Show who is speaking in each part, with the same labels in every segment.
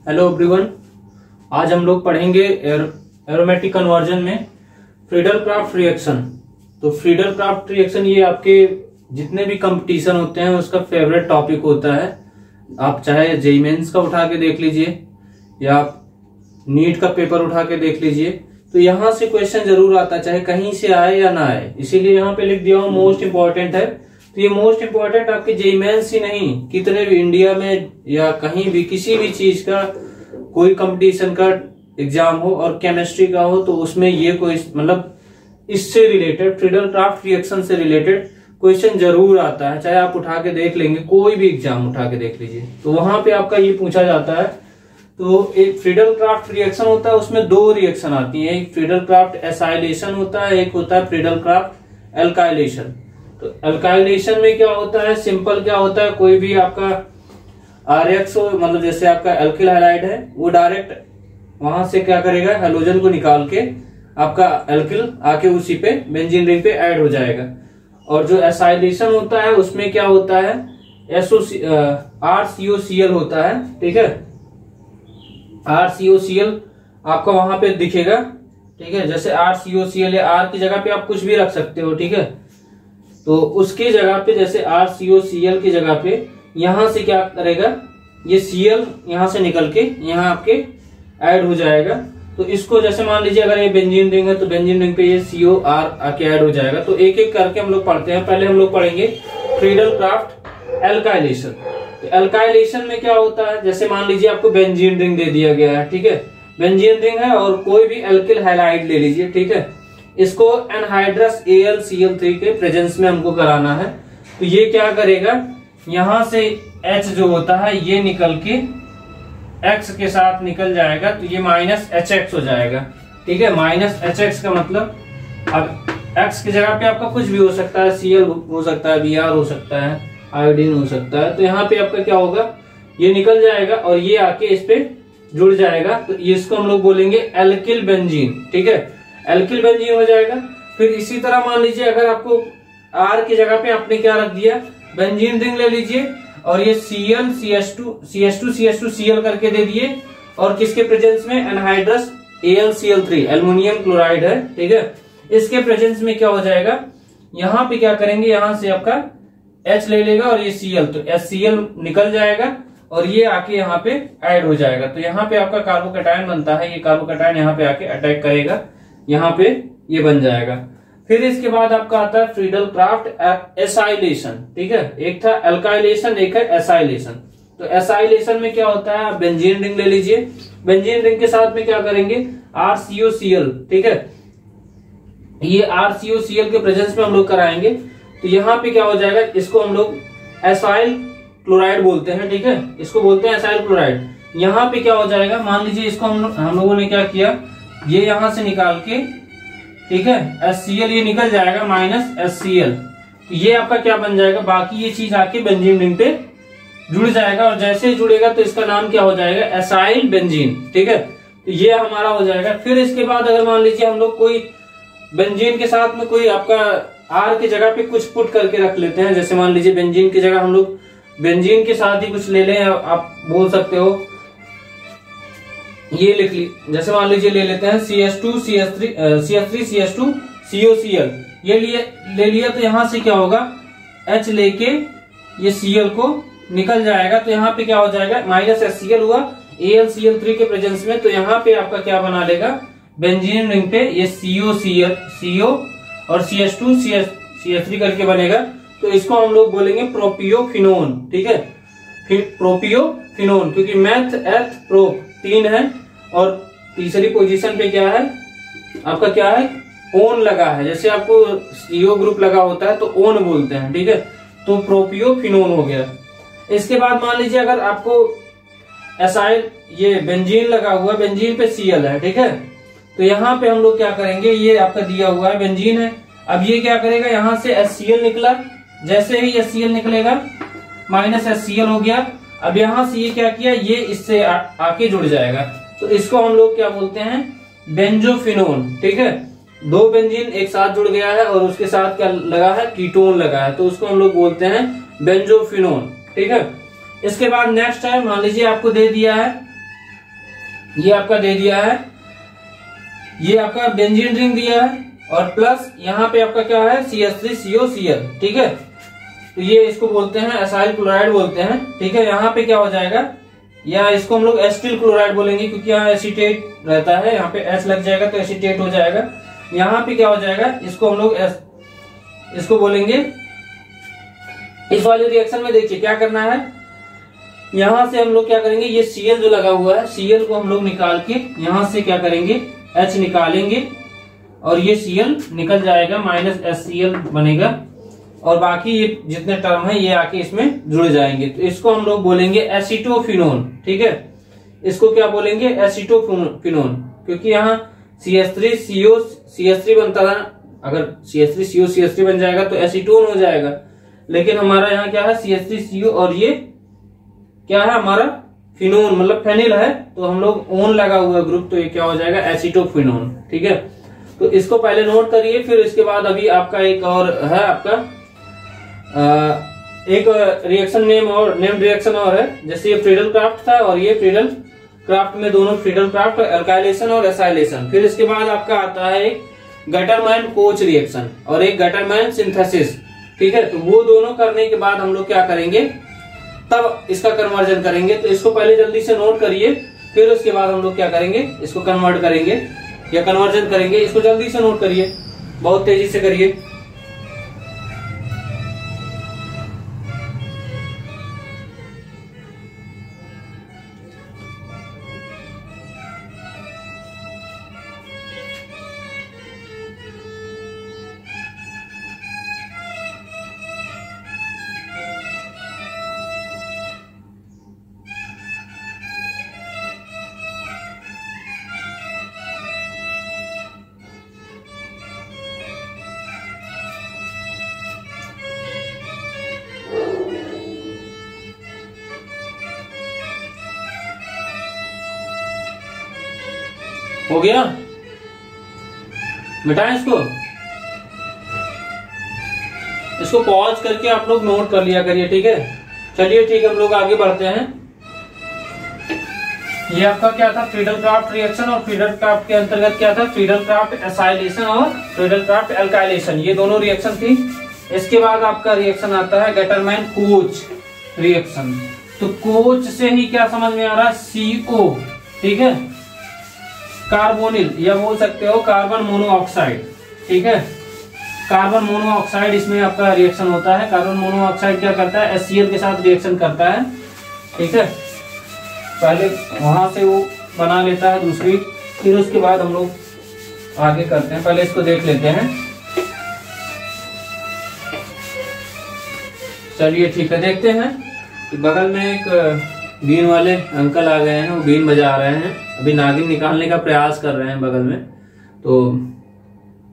Speaker 1: Hello everyone. आज हम लोग पढ़ेंगे एरोमेटिक कन्वर्जन में फ्रीडल-क्राफ्ट रिएक्शन। तो फ्रीडल-क्राफ्ट रिएक्शन ये आपके जितने भी कंपटीशन होते हैं उसका फेवरेट टॉपिक होता है। आप चाहे जेईई मेंस का उठा के देख लीजिए या आप नीट का पेपर उठा के देख लीजिए, तो यहाँ से क्वेश्चन जरूर आता है, चाहे कहीं से आए या ना आए। इसीलिए यहाँ पे लिख दिया हूँ मोस्ट इंपॉर्टेंट है। तो ये मोस्ट इंपॉर्टेंट आपके जेईई मेंस ही नहीं, कितने भी इंडिया में या कहीं भी किसी भी चीज का कोई कंपटीशन का एग्जाम हो और केमिस्ट्री का हो, तो उसमें ये कोई मतलब इससे रिलेटेड फ्रीडल-क्राफ्ट रिएक्शन से रिलेटेड क्वेश्चन जरूर आता है। चाहे आप उठा के देख लेंगे, कोई भी एग्जाम उठा के देख लीजिए, तो वहां पे आपका ये पूछा जाता है। तो एक फ्रीडल-क्राफ्ट रिएक्शन होता है, उसमें दो रिएक्शन आती है, एक फ्रीडल-क्राफ्ट एसाइलेशन होता है, एक होता है फ्रीडल-क्राफ्ट एल्काइलेशन। तो एल्काइलेशन में क्या होता है, सिंपल क्या होता है, कोई भी आपका RX हो, मतलब जैसे आपका एल्किल हैलाइड है, वो डायरेक्ट वहां से क्या करेगा, हेलोजन को निकाल के आपका एल्किल आके उसी पे बेंजीन रिंग पे ऐड हो जाएगा। और जो एसाइलेशन होता है उसमें क्या होता है, RCOCl होता है, ठीक है। RCOCl आपका वहां पे दिखेगा, ठीक है। जैसे RCOCl या R की जगह पे आप कुछ भी रख सकते हो, ठीक है। तो उसकी जगह पे जैसे RCOCl की जगह पे यहां से क्या करेगा, ये Cl यहां से निकल के यहां आपके ऐड हो जाएगा। तो इसको जैसे मान लीजिए अगर ये बेंजीन रिंग है तो बेंजीन रिंग पे ये COR आके ऐड हो जाएगा। तो एक एक करके हम लोग पढ़ते हैं। पहले हम लोग पढ़ेंगे फ्रीडल-क्राफ्ट एल्काइलेशन। तो एल्काइलेशन में क्या होता है, जैसे मान लीजिए आपको बेंजीन रिंग दे दिया गया है, ठीक है। बेंजीन रिंग है और कोई भी एल्किल हैलाइड ले लीजिए, ठीक है। इसको एनहाइड्रस AlCl3 के प्रेजेंस में हमको कराना है। तो ये क्या करेगा, यहां से H जो होता है ये निकल के X के साथ निकल जाएगा, तो ये -HX हो जाएगा, ठीक है। -HX का मतलब अब X की जगह पे आपका कुछ भी हो सकता है, Cl हो सकता है, Br हो सकता है, आयोडीन हो सकता है। तो यहाँ पे आपका क्या होगा, ये निकल जाएगा और ये आके इस पे जुड़ जाएगा। तो इसको हम लोग बोलेंगे एल्किल बेंजीन, ठीक है। एल्किल बेंजीन हो जाएगा। फिर इसी तरह मान लीजिए अगर आपको R की जगह पे आपने क्या रख दिया, बेंजीन रिंग ले लीजिए और ये Cl CH2 Cl करके दे दिए, और किसके प्रेजेंस में, एनहाइड्रस AlCl3 एल्युमिनियम क्लोराइड है, ठीक है। इसके प्रेजेंस में क्या हो जाएगा, यहाँ पे क्या करेंगे, यहाँ से आपका H ले लेगा और ये Cl, तो HCl निकल जाएगा और ये आके यहाँ पे ऐड हो जाएगा। तो यहाँ पे आपका कार्बोकैटायन बनता है, ये कार्बोकैटायन यहाँ पे आके अटैक करेगा, यहाँ पे ये बन जाएगा। फिर इसके बाद आपका आता है फ्रीडल-क्राफ्ट एसाइलेशन, ठीक है। एक था एल्काइलेशन, एक है एसाइलेशन। तो एसाइलेशन में क्या होता है, आप बेंजीन रिंग ले लीजिए, बेंजीन रिंग के साथ में क्या करेंगे, RCOCl, ठीक है। ये RCOCl के प्रेजेंस में हम लोग कराएंगे। तो यहाँ पे क्या हो जाएगा, इसको हम लोग एसाइल क्लोराइड बोलते हैं, ठीक है। इसको बोलते हैं एसाइल क्लोराइड। यहाँ पे क्या हो जाएगा, मान लीजिए इसको हम लोगों ने क्या किया, ये यहां से निकाल के, ठीक है, HCl ये निकल जाएगा -HCl। तो ये आपका क्या बन जाएगा, बाकी ये चीज आके बेंजीन रिंग पे जुड़ जाएगा, और जैसे ही जुड़ेगा तो इसका नाम क्या हो जाएगा, एसाइल बेंजीन, ठीक है। तो ये हमारा हो जाएगा। फिर इसके बाद अगर मान लीजिए हम लोग कोई बेंजीन के साथ में कोई आपका R की जगह पे कुछ पुट करके रख लेते हैं, जैसे मान लीजिए बेंजीन की जगह हम लोग बेंजीन के साथ ही कुछ ले लें, आप बोल सकते हो ये लिख ली, जैसे मान लीजिए ले लेते हैं CH2 CH3 CH2 COCl, ये ले लिया। तो यहां से क्या होगा, H लेके ये Cl को निकल जाएगा। तो यहाँ पे क्या हो जाएगा, -HCl हुआ AlCl3 के प्रेजेंस में। तो यहाँ पे आपका क्या बना लेगा, बेंजीन रिंग पे ये CO और CH2 CH3 करके बनेगा। तो इसको हम लोग बोलेंगे प्रोपियोफिनोन, ठीक है। फिर प्रोपियोफिनोन, क्योंकि मैथ एथ प्रोप 3 है और तीसरी पोजीशन पे क्या है आपका, क्या है, ओन लगा है। जैसे आपको CO ग्रुप लगा होता है तो ओन बोलते हैं, ठीक है। तो प्रोपियोफिनोन हो गया। इसके बाद मान लीजिए अगर आपको एसाइल ये बेंजीन लगा हुआ है, बेंजीन पे Cl है, ठीक है। तो यहाँ पे हम लोग क्या करेंगे, ये आपका दिया हुआ है बेंजीन है, अब ये क्या करेगा, यहाँ से HCl निकला, जैसे ही HCl निकलेगा -HCl हो गया। अब यहाँ से ये क्या किया, ये इससे आके जुड़ जाएगा। तो इसको हम लोग क्या बोलते हैं, बेंजोफिनोन, ठीक है। दो बेंजीन एक साथ जुड़ गया है और उसके साथ क्या लगा है, कीटोन लगा है, तो उसको हम लोग बोलते हैं बेंजोफिनोन, ठीक है। इसके बाद नेक्स्ट है, मान लीजिए आपको दे दिया है ये आपका दे दिया है, ये आपका बेंजीन रिंग दिया है, और प्लस यहाँ पे आपका क्या है CH3COCl, ठीक है। तो ये इसको बोलते हैं एसाइल क्लोराइड बोलते हैं, ठीक है। यहाँ पे क्या हो जाएगा, या इसको हम लोग एसिटिल क्लोराइड बोलेंगे क्योंकि यहाँ एसिटेट रहता है, यहाँ पे एस लग जाएगा तो एसिटेट हो जाएगा। यहाँ पे क्या हो जाएगा, इसको हम लोग इसको बोलेंगे। इस वाले रिएक्शन में देखिए क्या करना है, यहां से हम लोग क्या करेंगे, ये Cl जो लगा हुआ है, Cl को हम लोग निकाल के यहां से क्या करेंगे, H निकालेंगे और ये Cl निकल जाएगा, -HCl बनेगा, और बाकी ये जितने टर्म है ये आके इसमें जुड़ जाएंगे। तो इसको हम लोग बोलेंगे एसीटोफिनोन, ठीक है। इसको क्या बोलेंगे, एसीटोफिनोन, क्योंकि यहाँ CH3CO बनता था, अगर CH3CO बन जाएगा तो एसीटोन हो जाएगा, लेकिन हमारा यहाँ क्या है CH3CO, और ये क्या है हमारा फिनोन, मतलब फेनिल है, तो हम लोग ओन लगा हुआ ग्रुप, तो ये क्या हो जाएगा एसीटोफिनोन, ठीक है। तो इसको पहले नोट करिए, फिर इसके बाद अभी आपका एक और है, आपका एक रिएक्शन नेम रिएक्शन और है, जैसे ये फ्रीडल क्राफ्ट था और ये फ्रीडल क्राफ्ट में दोनों फ्रीडल क्राफ्ट एल्काइलेशन और एसाइलेशन। फिर इसके बाद आपका आता है एक गटरमैन कोच रिएक्शन और एक गटरमैन सिंथेसिस, ठीक है। तो वो दोनों करने के बाद हम लोग क्या करेंगे, तब इसका कन्वर्जन करेंगे। तो इसको पहले जल्दी से नोट करिए, फिर उसके बाद हम लोग क्या करेंगे, इसको कन्वर्ट करेंगे या कन्वर्जन करेंगे। इसको जल्दी से नोट करिए, बहुत तेजी से करिए। हो गया, मिटाएं इसको पॉज करके आप लोग नोट कर लिया करिए, ठीक है। चलिए ठीक है, हम लोग आगे बढ़ते हैं। ये आपका क्या था, फ्रीडल क्राफ्ट रिएक्शन, और फ्रीडल क्राफ्ट के अंतर्गत क्या था, फ्रीडल क्राफ्ट एसाइलेशन और फ्रीडल क्राफ्ट एल्काइलेशन, ये दोनों रिएक्शन थी। इसके बाद आपका रिएक्शन आता है गटरमैन कोच रिएक्शन। तो कोच से ही क्या समझ में आ रहा है, CO, ठीक है, कार्बोनिल, या बोल सकते हो कार्बन मोनोऑक्साइड, ठीक है। कार्बन मोनोऑक्साइड इसमें आपका रिएक्शन होता है। कार्बन मोनोऑक्साइड क्या करता है, HCl के साथ रिएक्शन करता है, ठीक है। पहले वहां से वो बना लेता है दूसरी, फिर उसके बाद हम लोग आगे करते हैं। पहले इसको देख लेते हैं। चलिए ठीक है, देखते हैं। बगल में एक बीन वाले अंकल आ गए हैं, वो बीन बजा रहे हैं, अभी नागिन निकालने का प्रयास कर रहे हैं बगल में, तो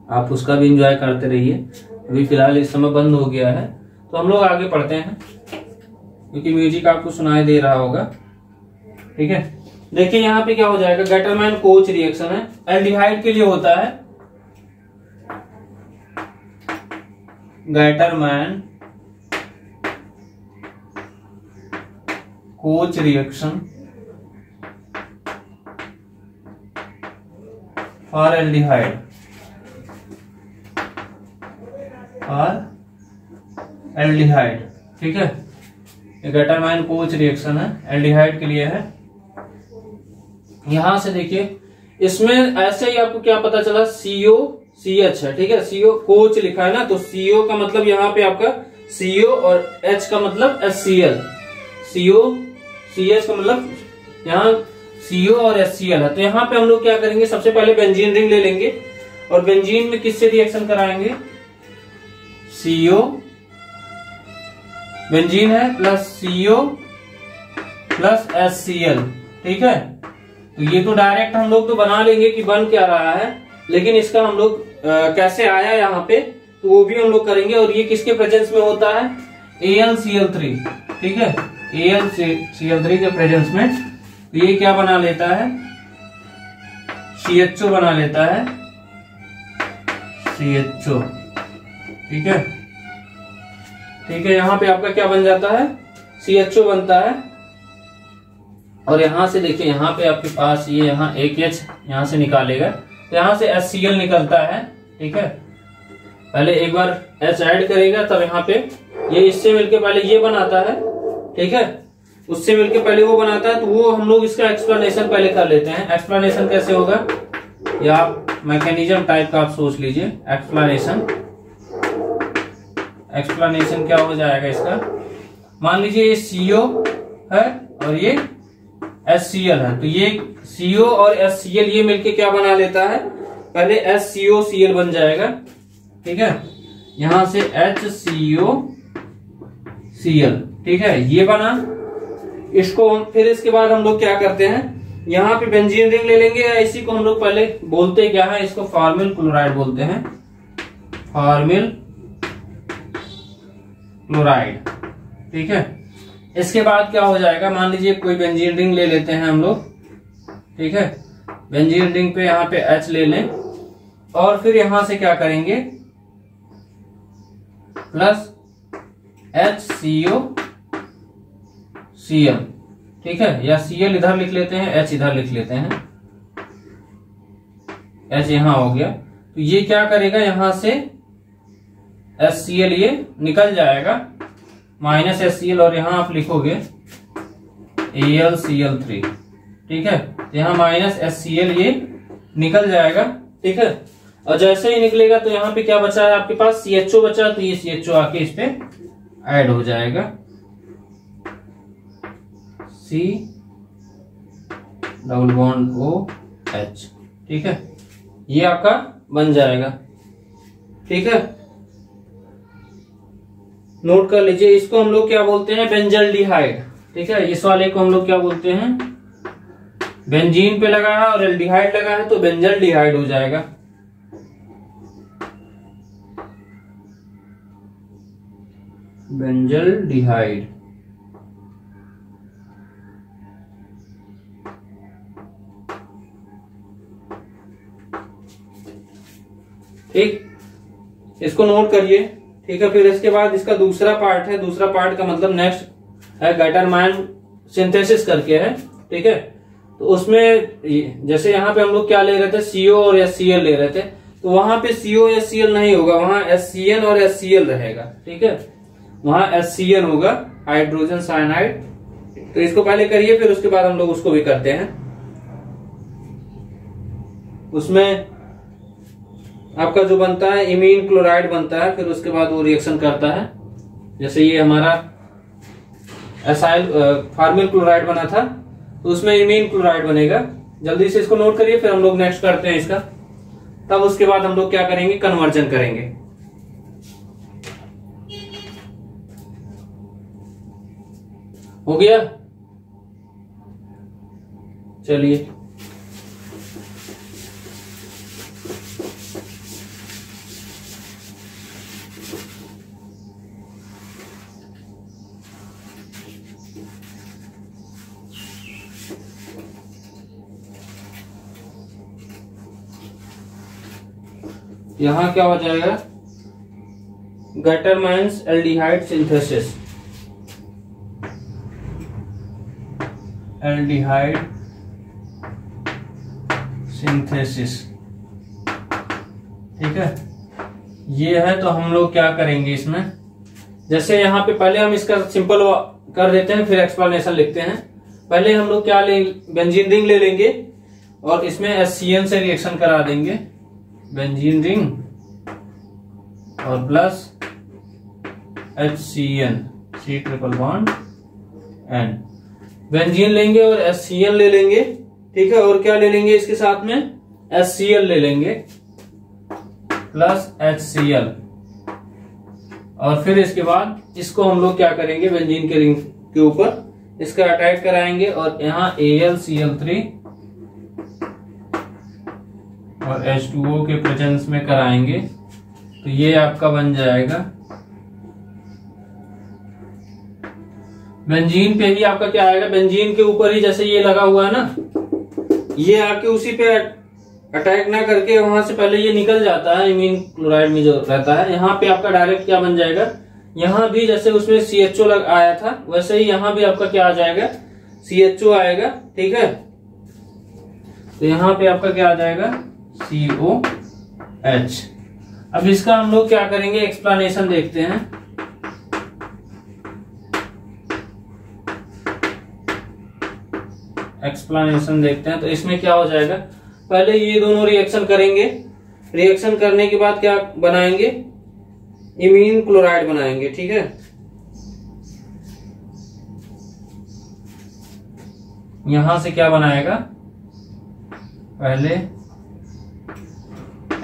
Speaker 1: आप उसका भी एंजॉय करते रहिए। अभी फिलहाल इस समय बंद हो गया है, तो हम लोग आगे पढ़ते हैं क्योंकि म्यूजिक आपको सुनाई दे रहा होगा, ठीक है। देखिए यहाँ पे क्या हो जाएगा, गटरमैन कोच रिएक्शन है, एल्डिहाइड के लिए होता है। Gattermann coach reaction for aldehyde ठीक है। ये गटरमैन कोच रिएक्शन है, एल्डिहाइड के लिए है। यहां से देखिए, इसमें ऐसे ही आपको क्या पता चला, COCH है, ठीक है। CO कोच लिखा है ना, तो CO का मतलब यहाँ पे आपका CO और H का मतलब HCl, COCH का मतलब यहाँ CO और HCl है। तो यहाँ पे हम लोग क्या करेंगे, सबसे पहले बेंजीन रिंग ले लेंगे, और बेंजीन में किससे रिएक्शन कराएंगे, CO, बेंजीन है प्लस CO प्लस HCl, ठीक है। तो ये तो डायरेक्ट हम लोग तो बना लेंगे कि बन क्या रहा है, लेकिन इसका हम लोग कैसे आया यहाँ पे, तो वो भी हम लोग करेंगे। और ये किसके प्रेजेंस में होता है, AlCl3, ठीक है, AlCl3 के प्रेजेंस में। तो ये क्या बना लेता है, CHO बना लेता है, CHO, ठीक है, ठीक है। यहाँ पे आपका क्या बन जाता है, CHO बनता है, और यहाँ से देखिए, यहाँ पे आपके पास ये यहाँ एक H यहाँ से निकालेगा, तो यहाँ से HCl निकलता है। ठीक है, पहले एक बार H ऐड करेगा, तब यहाँ पे ये इससे मिलके पहले ये बनाता है। ठीक है, उससे मिलके पहले वो बनाता है, तो वो हम लोग इसका एक्सप्लेनेशन पहले कर लेते हैं। एक्सप्लेनेशन कैसे होगा, या आप मैकेनिज्म टाइप का आप सोच लीजिए। एक्सप्लेनेशन क्या हो जाएगा इसका, मान लीजिए ये CO है और ये HCl है, तो ये CO और HCl ये मिलके क्या बना लेता है, पहले HCOCl बन जाएगा। ठीक है, यहां से HCOCl, ठीक है, ये बना। इसको फिर इसके बाद हम लोग क्या करते हैं, यहाँ पे बेंजीन रिंग ले लेंगे, या इसी को हम लोग पहले बोलते क्या है, इसको फॉर्मिल क्लोराइड बोलते हैं, फॉर्मिल क्लोराइड। ठीक है, इसके बाद क्या हो जाएगा, मान लीजिए कोई बेंजीन रिंग ले लेते हैं हम लोग। ठीक है, बेंजीन रिंग पे यहाँ पे H ले लें, और फिर यहां से क्या करेंगे, प्लस HCOCl। ठीक है, या Cl इधर लिख लेते हैं, H इधर लिख लेते हैं, H यहां हो गया। तो ये क्या करेगा, यहां से HCl ये निकल जाएगा, माइनस HCl, और यहां आप लिखोगे AlCl3। ठीक है, यहां माइनस HCl ये निकल जाएगा। ठीक है, और जैसे ही निकलेगा तो यहाँ पे क्या बचा है आपके पास, CHO बचा, तो ये CHO आके इस पे ऐड हो जाएगा, C⋅OH। ठीक है, ये आपका बन जाएगा। ठीक है, नोट कर लीजिए, इसको हम लोग क्या बोलते हैं, बेंजल्डिहाइड। ठीक है, इस वाले को हम लोग क्या बोलते हैं, बेंजीन पे लगा है और एल्डिहाइड लगा है, तो बेंजल्डिहाइड हो जाएगा। बेंजल्डिहाइड। ठीक, इसको नोट करिए। ठीक है, फिर इसके बाद इसका दूसरा पार्ट है, दूसरा पार्ट का मतलब नेक्स्ट है गैटरमैन सिंथेसिस करके है। ठीक है, तो उसमें जैसे यहाँ पे हम लोग क्या ले रहे थे, CO और HCl ले रहे थे, तो वहां पे CO HCl नहीं होगा, वहां HCN और HCl रहेगा। ठीक है, वहां HCN होगा, हाइड्रोजन साइनाइड। तो इसको पहले करिए, फिर उसके बाद हम लोग उसको भी करते हैं। उसमें आपका जो बनता है इमीन क्लोराइड बनता है, फिर उसके बाद वो रिएक्शन करता है। जैसे ये हमारा एसाइल फॉर्मिल क्लोराइड बना था, तो उसमें इमीन क्लोराइड बनेगा। जल्दी से इसको नोट करिए, फिर हम लोग नेक्स्ट करते हैं इसका। तब उसके बाद हम लोग क्या करेंगे, कन्वर्जन करेंगे। हो गया, चलिए यहां क्या हो जाएगा, गैटरमैन्स एल्डिहाइड सिंथेसिस, एल्डिहाइड सिंथेसिस। ठीक है, ये है। तो हम लोग क्या करेंगे इसमें, जैसे यहाँ पे पहले हम इसका सिंपल कर देते हैं, फिर एक्सप्लेनेशन लिखते हैं। पहले हम लोग क्या ले, बेंजीन रिंग ले लेंगे और इसमें HCN से रिएक्शन करा देंगे, बेंजीन रिंग और प्लस HCN, C⋅N। बेंजीन लेंगे और HCN ले लेंगे। ठीक है, और क्या ले लेंगे इसके साथ में, HCl ले लेंगे प्लस HCl, और फिर इसके बाद इसको हम लोग क्या करेंगे, बेंजीन के रिंग के ऊपर इसका अटैक कराएंगे, और यहाँ AlCl3 और H2O के प्रेजेंस में कराएंगे। तो ये आपका बन जाएगा, बेंजीन पे ही आपका क्या आएगा, बेंजीन के ऊपर ही जैसे ये लगा हुआ है ना, ये आके उसी पे अटैक ना करके वहां से पहले ये निकल जाता है, इमीन क्लोराइड में जो रहता है। यहाँ पे आपका डायरेक्ट क्या बन जाएगा, यहाँ भी जैसे उसमें CHO आया था, वैसे ही यहाँ भी आपका क्या आ जाएगा, CHO आएगा, ठीक है। तो यहाँ पे आपका क्या आ जाएगा, COH। अब इसका हम लोग क्या करेंगे, एक्सप्लेनेशन देखते हैं। एक्सप्लेनेशन देखते हैं। तो इसमें क्या हो जाएगा, पहले ये दोनों रिएक्शन करेंगे, रिएक्शन करने के बाद क्या बनाएंगे, इमीन क्लोराइड बनाएंगे, ठीक है। यहां से क्या बनाएगा, पहले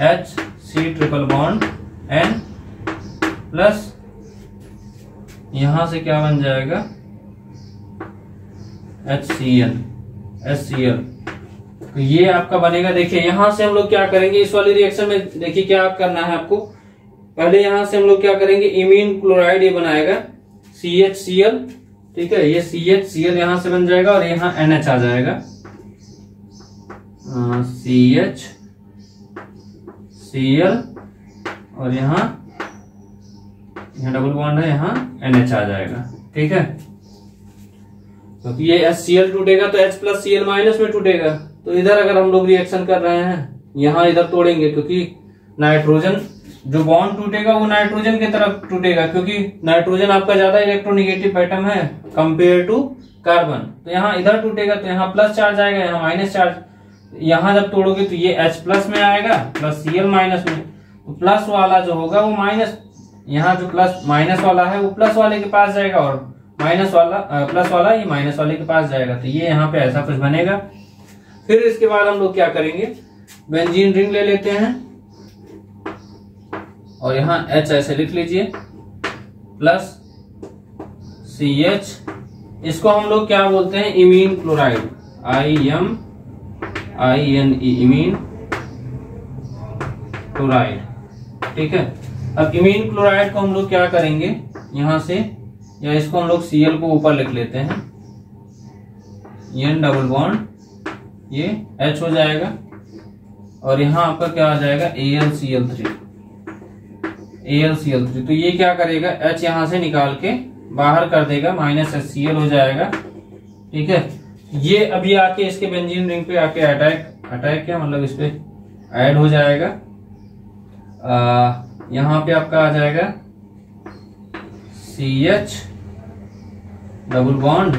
Speaker 1: HC triple bond N plus यहां से क्या बन जाएगा, HCl। तो ये आपका बनेगा। देखिए यहां से हम लोग क्या करेंगे, इस वाली रिएक्शन में देखिए क्या करना है आपको, पहले यहां से हम लोग क्या करेंगे, इमीन क्लोराइड ये बनाएगा CHCl, ठीक है। ये CHCl यहां से बन जाएगा और यहां NH आ जाएगा, CHCl और यहां डबल बॉन्ड है, यहां NH आ जाएगा, ठीक है। तो ये HCl टूटेगा तो H प्लस Cl माइनस में टूटेगा। तो इधर अगर हम लोग रिएक्शन कर रहे हैं, यहां इधर तोड़ेंगे, क्योंकि नाइट्रोजन जो बॉन्ड टूटेगा वो नाइट्रोजन की तरफ टूटेगा, क्योंकि नाइट्रोजन आपका ज्यादा इलेक्ट्रोनेगेटिव एटम है कंपेयर टू कार्बन। तो यहाँ इधर टूटेगा तो यहाँ प्लस चार्ज आएगा, यहाँ माइनस चार्ज। यहाँ जब तोड़ोगे तो ये H प्लस में आएगा प्लस Cl माइनस में। तो प्लस वाला जो होगा वो माइनस, यहाँ जो प्लस माइनस वाला है वो प्लस वाले के पास जाएगा और माइनस वाला प्लस वाला ये माइनस वाले के पास जाएगा। तो ये यहाँ पे ऐसा कुछ बनेगा। फिर इसके बाद हम लोग क्या करेंगे, बेंजीन रिंग ले लेते हैं और यहाँ H ऐसे लिख लीजिए प्लस CH, इसको हम लोग क्या बोलते हैं, imine chloride, IMINE, imine chloride, ठीक है। अब इमीन क्लोराइड को हम लोग क्या करेंगे, यहां से या इसको हम लोग Cl को ऊपर लिख लेते हैं, N डबल बॉन्ड ये H हो जाएगा और यहाँ आपका क्या आ जाएगा, AlCl3। तो ये क्या करेगा, H यहां से निकाल के बाहर कर देगा, माइनस HCl हो जाएगा, ठीक है। ये अभी आके इसके बेंजीन रिंग पे आके अटैक क्या मतलब इस पे ऐड हो जाएगा। यहाँ पे आपका आ जाएगा CH डबल बॉन्ड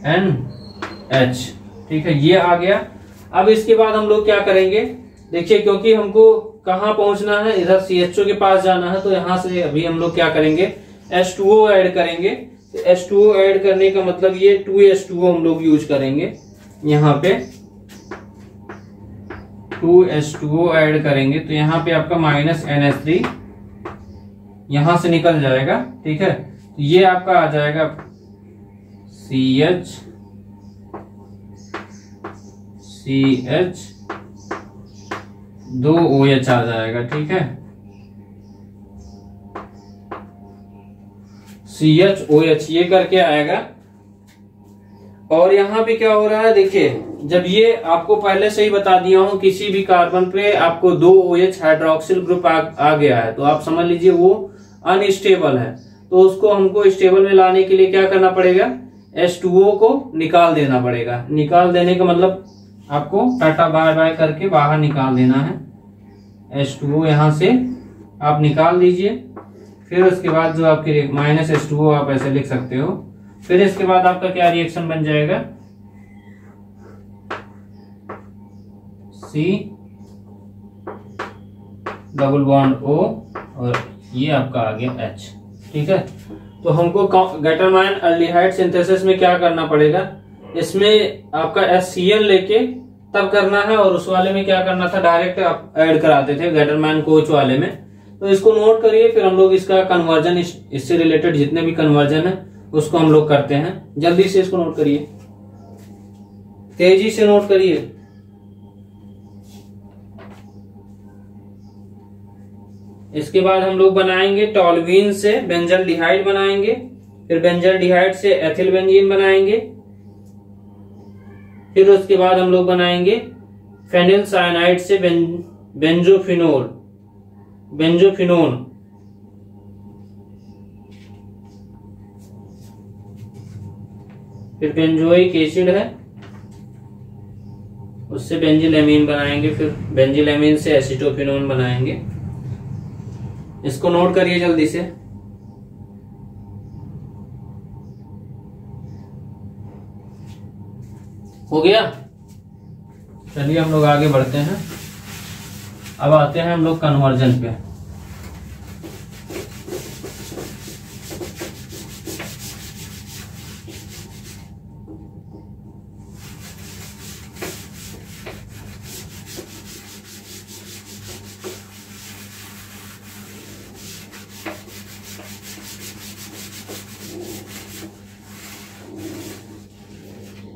Speaker 1: NH, ठीक है, ये आ गया। अब इसके बाद हम लोग क्या करेंगे, देखिए क्योंकि हमको कहाँ पहुंचना है, इधर CHO के पास जाना है, तो यहां से अभी हम लोग क्या करेंगे, H2O ऐड करेंगे। तो H2O ऐड करने का मतलब ये 2H2O हम लोग यूज करेंगे, यहाँ पे 2H2O ऐड करेंगे। तो यहाँ पे आपका माइनस NH3 यहां से निकल जाएगा, ठीक है। तो ये आपका आ जाएगा CH दो OH आ जाएगा, ठीक है, CHOH ये करके आएगा। और यहाँ पे क्या हो रहा है, देखिए जब ये आपको पहले से ही बता दिया हूं, किसी भी कार्बन पे आपको 2 OH हाइड्रोक्सिल ग्रुप आ गया है तो आप समझ लीजिए वो अनस्टेबल है। तो उसको हमको स्टेबल में लाने के लिए क्या करना पड़ेगा, H2O को निकाल देना पड़ेगा। निकाल देने का मतलब आपको टाटा बाय बाय करके बाहर निकाल देना है। H2O यहां से आप निकाल दीजिए। फिर उसके बाद जो आपकी माइनस H2O आप ऐसे लिख सकते हो। फिर इसके बाद आपका क्या रिएक्शन बन जाएगा, C डबल बॉन्ड O और ये आपका आ गया H, ठीक है। तो हमको गैटरमाइन अल्डिहाइड सिंथेसिस में क्या करना पड़ेगा, इसमें आपका HCl लेके तब करना है और उस वाले में क्या करना था, डायरेक्ट आप ऐड कराते थे गैटरमैन कोच वाले में। तो इसको नोट करिए, फिर हम लोग इसका कन्वर्जन, इससे रिलेटेड जितने भी कन्वर्जन है उसको हम लोग करते हैं। जल्दी से इसको नोट करिए, तेजी से नोट करिए। इसके बाद हम लोग बनाएंगे टॉल्यूइन से बेंजल्डिहाइड बनाएंगे, फिर बेंजल्डिहाइड से एथिल बेंजीन बनाएंगे, फिर उसके बाद हम लोग बनाएंगे फेनिल साइनाइड से बेंजोफिनोन। फिर बेंजोइक एसिड है, उससे बेंजिलएमीन बनाएंगे, फिर बेंजिलएमीन से एसीटोफिनोन बनाएंगे। इसको नोट करिए जल्दी से। हो गया। चलिए हम लोग आगे बढ़ते हैं। अब आते हैं हम लोग कन्वर्जन पे।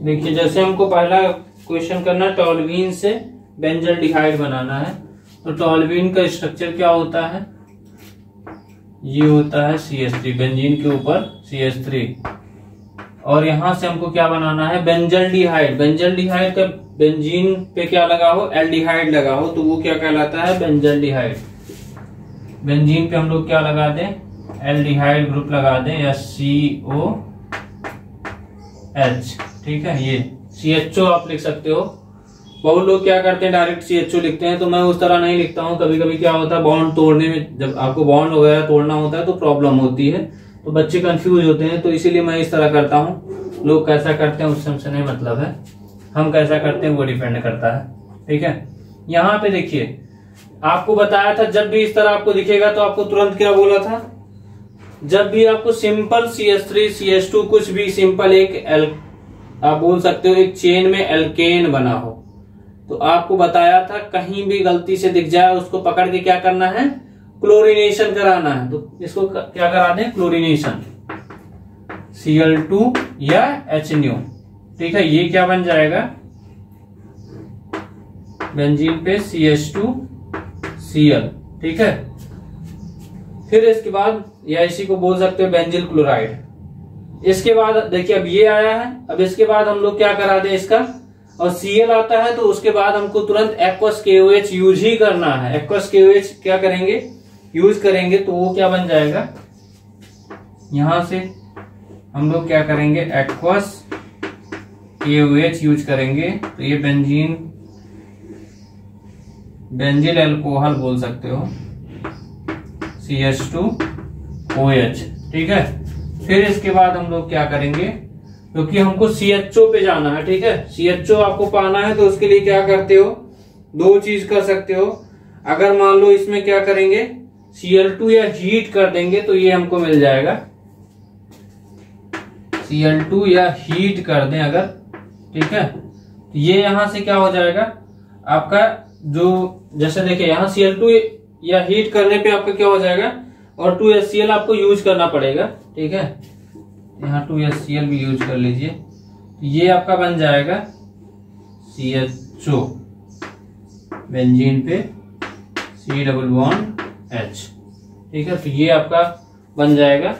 Speaker 1: देखिए जैसे हमको पहला क्वेश्चन करना है, टॉल्यूइन से बेंजल्डिहाइड बनाना है। तो टॉल्यूइन का स्ट्रक्चर क्या होता है, ये होता है CH3, बेंजीन के ऊपर CH3। और यहां से हमको क्या बनाना है, बेंजल्डिहाइड। बेंजल्डिहाइड का बेंजीन पे क्या लगा हो, एल्डिहाइड लगा हो, तो वो क्या कहलाता है, बेंजल्डिहाइड। बेंजीन पे हम लोग क्या लगा दें, एल्डिहाइड ग्रुप लगा दें, या COH। ठीक है, ये CHO आप लिख सकते हो। बहुत लोग क्या करते हैं, डायरेक्ट CHO लिखते हैं, तो मैं उस तरह नहीं लिखता हूँ। कभी कभी क्या होता है, बॉन्ड तोड़ने में, जब आपको बॉन्ड वगैरह तोड़ना होता है तो प्रॉब्लम होती है, तो बच्चे कंफ्यूज होते हैं, तो इसीलिए मैं इस तरह करता हूँ। लोग कैसा करते हैं उससे हमसे नहीं मतलब है, हम कैसा करते हैं वो डिपेंड करता है। ठीक है, यहाँ पे देखिए आपको बताया था, जब भी इस तरह आपको दिखेगा तो आपको तुरंत क्या बोला था, जब भी आपको सिंपल CH3 CH2 कुछ भी सिंपल एक आप बोल सकते हो एक चेन में एल्केन बना हो, तो आपको बताया था कहीं भी गलती से दिख जाए उसको पकड़ के क्या करना है, क्लोरीनेशन कराना है। तो इसको क्या करा दें, क्लोरीनेशन, Cl2 या HNO। ठीक है, ये क्या बन जाएगा, बेंजीन पे CH2Cl। ठीक है, फिर इसके बाद या इसी को बोल सकते हो बेंजिल क्लोराइड। इसके बाद देखिए अब ये आया है, अब इसके बाद हम लोग क्या करा दें इसका, और Cl आता है तो उसके बाद हमको तुरंत एक्वस KOH यूज ही करना है। एक्वस KOH क्या करेंगे, यूज करेंगे, तो वो क्या बन जाएगा, यहां से हम लोग क्या करेंगे, एक्वस KOH यूज करेंगे, तो ये बेंजिल अल्कोहल बोल सकते हो, CH2OH। ठीक है, फिर इसके बाद हम लोग क्या करेंगे, क्योंकि हमको CHO पे जाना है। ठीक है, CHO आपको पाना है, तो उसके लिए क्या करते हो, दो चीज कर सकते हो। अगर मान लो इसमें क्या करेंगे, Cl2 या हीट कर देंगे, तो ये हमको मिल जाएगा, Cl2 या हीट कर दें अगर, ठीक है, तो ये यहां से क्या हो जाएगा आपका, जो जैसे देखिए यहाँ Cl2 या हीट करने पे आपका क्या हो जाएगा, और 2HCl आपको यूज करना पड़ेगा। ठीक है, यहाँ 2HCl भी यूज कर लीजिए, ये आपका बन जाएगा CHO, बेंजीन पे C+H। ठीक है, तो ये आपका बन जाएगा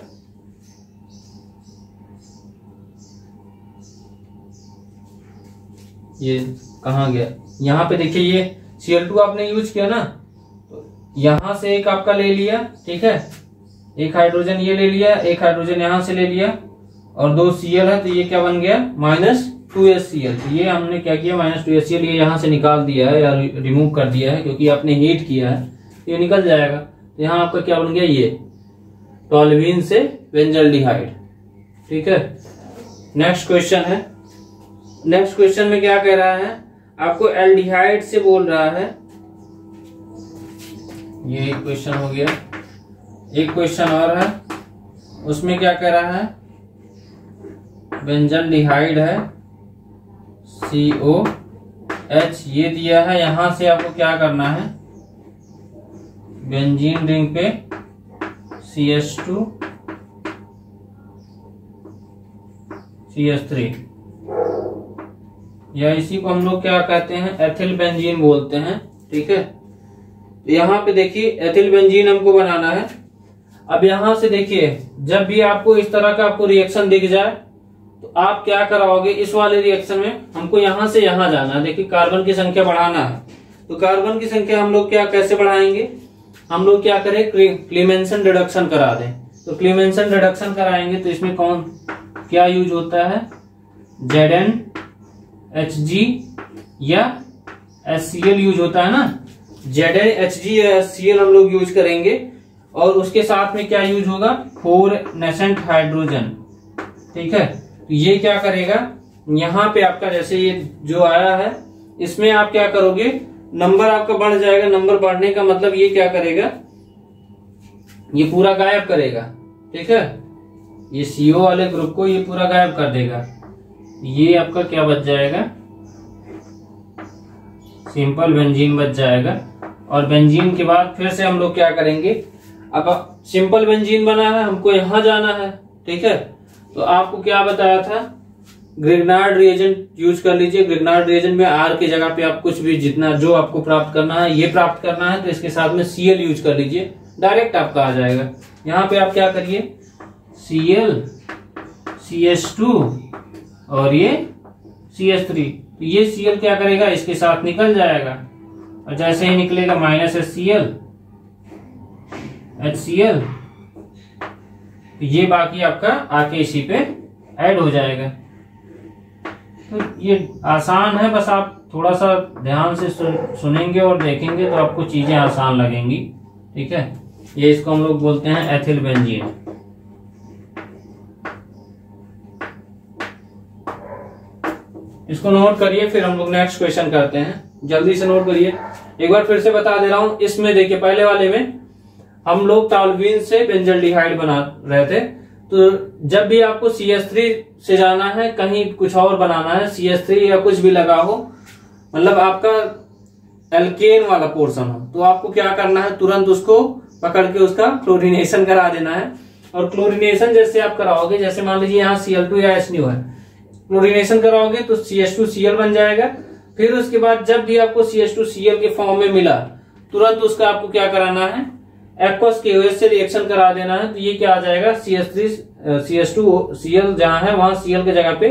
Speaker 1: ये कहाँ गया, यहाँ पे देखिए ये Cl2 आपने यूज किया ना, तो यहां से एक आपका ले लिया। ठीक है, एक हाइड्रोजन ये ले लिया, एक हाइड्रोजन यहां से ले लिया, और 2 Cl है, तो ये क्या बन गया, -2HCl। तो ये हमने क्या किया, -2HCl ये यहां से निकाल दिया है या रिमूव कर दिया है, क्योंकि आपने हीट किया है, ये निकल जाएगा। तो यहाँ आपका क्या बन गया, ये टॉल्यूइन से बेंजल्डिहाइड। ठीक है, नेक्स्ट क्वेश्चन है। नेक्स्ट क्वेश्चन में क्या कह रहा है, आपको एल्डिहाइड से बोल रहा है। ये एक क्वेश्चन हो गया, एक क्वेश्चन और है, उसमें क्या कह रहा है, बेंजल्डिहाइड है COH ये दिया है, यहां से आपको क्या करना है, बेंजीन रिंग पे CH2 CH3, या इसी को हम लोग क्या कहते हैं, एथिल बेंजीन बोलते हैं। ठीक है, यहाँ पे देखिए एथिल बेंजीन हमको बनाना है। अब यहां से देखिए, जब भी आपको इस तरह का आपको रिएक्शन दिख जाए, तो आप क्या कराओगे, इस वाले रिएक्शन में हमको यहां से यहां जाना है। देखिए कार्बन की संख्या बढ़ाना है, तो कार्बन की संख्या हम लोग क्या कैसे बढ़ाएंगे, हम लोग क्या करें, क्लीमेंसन रिडक्शन करा दें। तो क्लीमेंसन रिडक्शन कराएंगे, तो इसमें कौन क्या यूज होता है, ZnHg या HCl यूज होता है ना, ZnHg या HCl हम लोग यूज करेंगे। और उसके साथ में क्या यूज होगा, 4 नेसेंट हाइड्रोजन। ठीक है, तो ये क्या करेगा, यहाँ पे आपका जैसे ये जो आया है इसमें आप क्या करोगे, नंबर आपका बढ़ जाएगा। नंबर बढ़ने का मतलब ये क्या करेगा, ये पूरा गायब करेगा। ठीक है, ये CO वाले ग्रुप को ये पूरा गायब कर देगा। ये आपका क्या बच जाएगा, सिंपल बेंजीन बच जाएगा। और बेंजीन के बाद फिर से हम लोग क्या करेंगे, अब सिंपल बेंजीन बना है, हमको यहां जाना है। ठीक है, तो आपको क्या बताया था, ग्रिग्नार्ड रिएजेंट यूज कर लीजिए। ग्रिग्नार्ड रिएजेंट में R की जगह पे आप कुछ भी जितना जो आपको प्राप्त करना है, ये प्राप्त करना है, तो इसके साथ में Cl यूज कर लीजिए, डायरेक्ट आपका आ जाएगा। यहाँ पे आप क्या करिए, Cl CH2 और ये CH3, तो ये Cl क्या करेगा, इसके साथ निकल जाएगा। और जैसे ही निकलेगा -HCl HCl, तो ये बाकी आपका आके इसी पे ऐड हो जाएगा। तो ये आसान है, बस आप थोड़ा सा ध्यान से सुनेंगे और देखेंगे तो आपको चीजें आसान लगेंगी। ठीक है, ये इसको हम लोग बोलते हैं एथिल बेंजीन। इसको नोट करिए, फिर हम लोग नेक्स्ट क्वेश्चन करते हैं। जल्दी से नोट करिए, एक बार फिर से बता दे रहा हूं। इसमें देखिए, पहले वाले में हम लोग टॉल्यूइन से बेंजल्डिहाइड बना रहे थे, तो जब भी आपको CH3 से जाना है, कहीं कुछ और बनाना है, CH3 या कुछ भी लगा हो, मतलब आपका एल्केन वाला पोर्शन हो, तो आपको क्या करना है, तुरंत उसको पकड़ के उसका क्लोरीनेशन करा देना है। और क्लोरीनेशन जैसे आप कराओगे, जैसे मान लीजिए यहाँ Cl2 या HNO है, क्लोरीनेशन कराओगे तो CH2Cl बन जाएगा। फिर उसके बाद जब भी आपको CH2Cl के फॉर्म में मिला, तुरंत उसका आपको क्या कराना है, एक्वस KOH से रिएक्शन करा देना है। तो ये क्या आ जाएगा, CH2Cl जहां है वहां Cl की जगह पे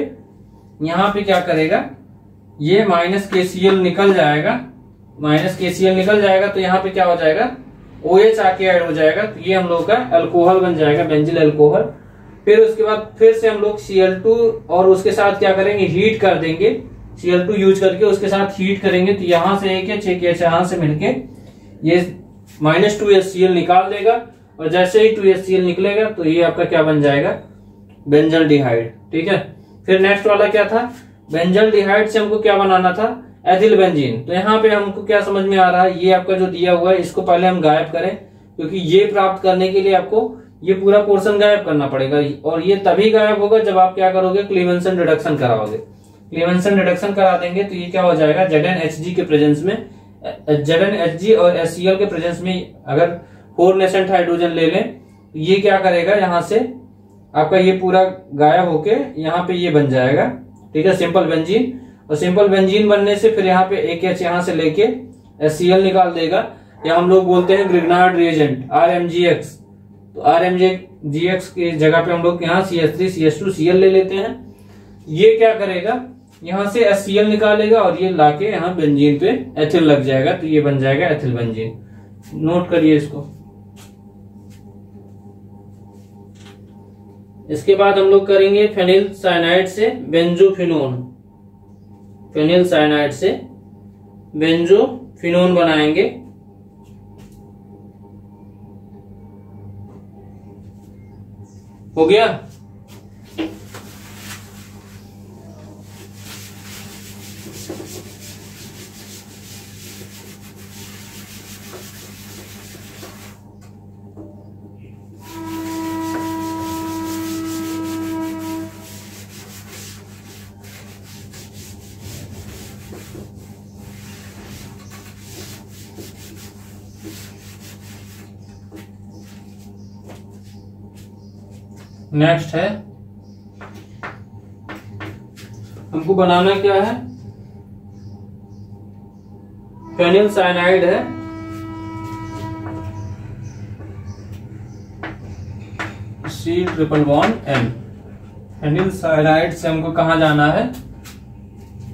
Speaker 1: यहाँ पे क्या करेगा, ये -KCl निकल जाएगा, -KCl निकल जाएगा। तो यहाँ पे क्या हो जाएगा, OH आके ऐड हो जाएगा। तो ये हम लोग का अल्कोहल बन जाएगा, बेंजिल अल्कोहल। फिर उसके बाद फिर से हम लोग Cl2 और उसके साथ क्या करेंगे, हीट कर देंगे। Cl2 यूज करके उसके साथ हीट करेंगे, तो यहां से एक 6KH यहां से मिलके ये -2HCl निकाल देगा। और जैसे ही 2HCl निकलेगा तो ये आपका क्या बन जाएगा, बेंजल्डिहाइड। ठीक है, फिर नेक्स्ट वाला क्या था, बेंजल्डिहाइड से हमको क्या बनाना था, एथिल बेंजीन। तो यहाँ पे हमको क्या समझ में आ रहा है, ये आपका जो दिया हुआ है इसको पहले हम गायब करें, क्योंकि ये प्राप्त करने के लिए आपको ये पूरा पोर्शन गायब करना पड़ेगा। और ये तभी गायब होगा जब आप क्या करोगे, क्लीवेंसन रिडक्शन कराओगे। क्लीवेंसन रिडक्शन करा देंगे तो ये क्या हो जाएगा, ZnHg के प्रेजेंस में, ZnHg और HCl के प्रेजेंस में अगर 4 नेसेंट हाइड्रोजन ले लें, तो ये क्या करेगा, यहां से आपका ये पूरा गायब होके यहाँ पे ये बन जाएगा। ठीक है, सिंपल बेंजीन। और सिंपल बेंजीन बनने से फिर यहाँ पे एक H यहां से लेके HCl निकाल देगा, या हम लोग बोलते हैं ग्रिग्नार्ड रिएजेंट RMGX। तो RMGX की जगह पे हम लोग यहाँ CH3 CH2 Cl ले लेते हैं। ये क्या करेगा, यहां से HCl निकालेगा और ये लाके यहाँ बेंजीन पे एथिल लग जाएगा, तो ये बन जाएगा एथिल बेंजीन। नोट करिए इसको। इसके बाद हम लोग करेंगे फेनिल साइनाइड से बेंजोफिनोन। फेनिल साइनाइड से बेंजोफिनोन बनाएंगे। हो गया, नेक्स्ट है हमको बनाना क्या है, फेनिल साइनाइड है, C++N। फेनिल साइनाइड से हमको कहा जाना है,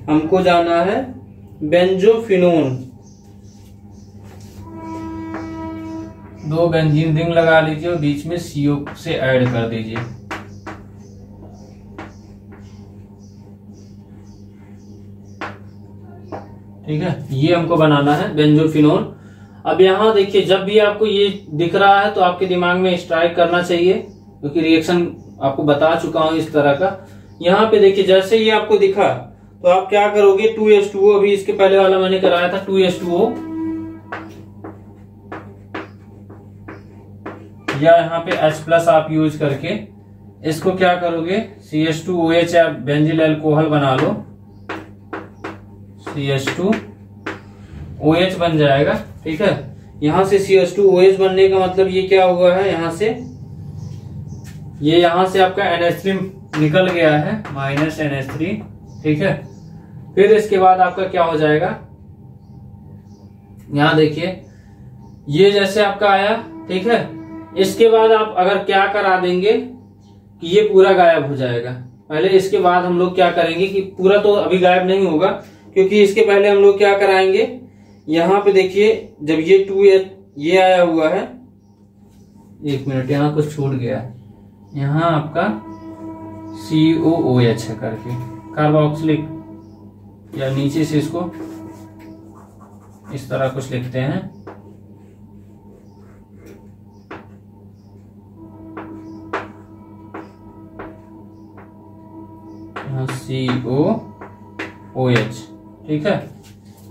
Speaker 1: हमको जाना है बेंजोफिनोन। 2 बेंजीन रिंग लगा लीजिए और बीच में CO से ऐड कर दीजिए। ठीक है, ये हमको बनाना है बेंजोफिनोन। अब यहाँ देखिए, जब भी आपको ये दिख रहा है तो आपके दिमाग में स्ट्राइक करना चाहिए, क्योंकि रिएक्शन आपको बता चुका हूं इस तरह का। यहाँ पे देखिए, जैसे ये आपको दिखा तो आप क्या करोगे, 2H2O, अभी इसके पहले वाला मैंने कराया था 2H2O, या यहाँ पे H+ आप यूज करके इसको क्या करोगे, CH2OH या बेंजिल अल्कोहल बना लो, CH2OH बन जाएगा। ठीक है, यहां से CH2OH बनने का मतलब ये क्या हुआ है, यहां से ये यहां से आपका NH3 निकल गया है, -NH3। ठीक है, फिर इसके बाद आपका क्या हो जाएगा, यहां देखिए ये जैसे आपका आया। ठीक है, इसके बाद आप अगर क्या करा देंगे कि ये पूरा गायब हो जाएगा। पहले इसके बाद हम लोग क्या करेंगे कि पूरा तो अभी गायब नहीं होगा, क्योंकि इसके पहले हम लोग क्या कराएंगे, यहां पे देखिए जब ये 2H ये आया हुआ है, 1 मिनट यहां कुछ छूट गया है, यहां आपका COOH है करके कार्बोक्सिलिक, या नीचे से इसको इस तरह कुछ लिखते हैं, COOH। ठीक है,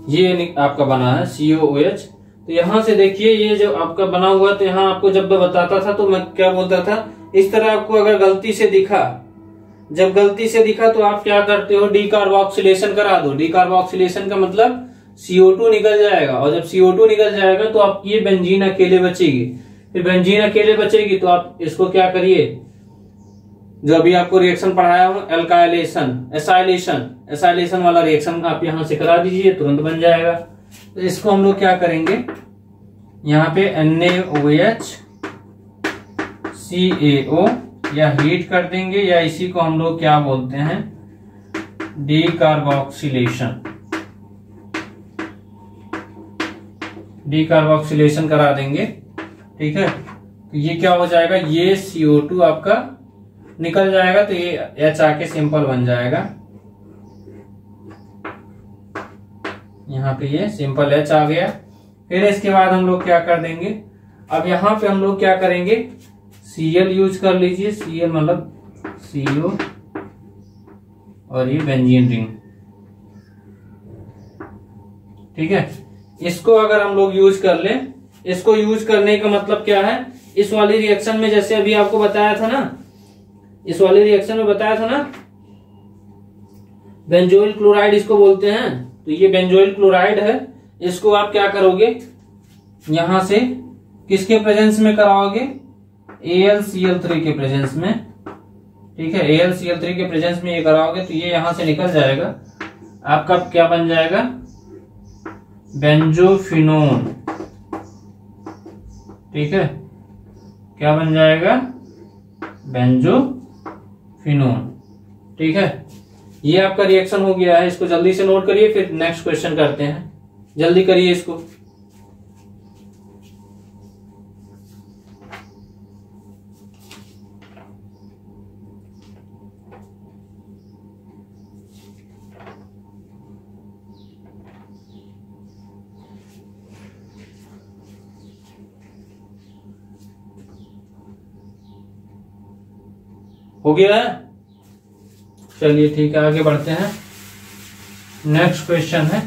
Speaker 1: ये आपका बना है COOH। तो यहां से देखिए ये जो आपका बना हुआ, तो यहां आपको जब मैं बताता था तो मैं क्या बोलता था, इस तरह आपको अगर गलती से दिखा, जब गलती से दिखा तो आप क्या करते हो, डीकार्बोक्सिलेशन करा दो। डीकार्बोक्सिलेशन का मतलब CO2 निकल जाएगा, और जब CO2 निकल जाएगा तो आपकी ये बेंजीन अकेले बचेगी। फिर बेंजीन अकेले बचेगी तो आप इसको क्या करिए, जो अभी आपको रिएक्शन पढ़ाया हूं, एल्काइलेशन, एसाइलेशन वाला रिएक्शन आप यहां से करा दीजिए, तुरंत बन जाएगा। तो इसको हम लोग क्या करेंगे, यहाँ पे NaOH CaO या हीट कर देंगे, या इसी को हम लोग क्या बोलते हैं, डीकार्बोक्सिलेशन। डीकार्बोक्सिलेशन करा देंगे। ठीक है, तो ये क्या हो जाएगा, ये CO2 आपका निकल जाएगा, तो ये H आके सिंपल बन जाएगा। यहाँ पे ये सिंपल H आ गया। फिर इसके बाद हम लोग क्या कर देंगे, अब यहाँ पे हम लोग क्या करेंगे, Cl यूज कर लीजिए, Cl मतलब CO और ये बेंजीन रिंग। ठीक है, इसको अगर हम लोग यूज कर ले, इसको यूज करने का मतलब क्या है, इस वाली रिएक्शन में जैसे अभी आपको बताया था ना, इस वाले रिएक्शन में बताया था ना, बेंजोइल क्लोराइड इसको बोलते हैं। तो ये बेंजोइल क्लोराइड है, इसको आप क्या करोगे, यहां से किसके प्रेजेंस में कराओगे, AlCl3 के प्रेजेंस में। ठीक है, AlCl3 के प्रेजेंस में ये कराओगे तो ये यहां से निकल जाएगा, आपका क्या बन जाएगा, बेंजोफिनोन। ठीक है, क्या बन जाएगा, बेंजोफिनोन। ठीक है, ये आपका रिएक्शन हो गया है, इसको जल्दी से नोट करिए, फिर नेक्स्ट क्वेश्चन करते हैं, जल्दी करिए इसको। हो गया है, चलिए ठीक है, आगे बढ़ते हैं। नेक्स्ट क्वेश्चन है,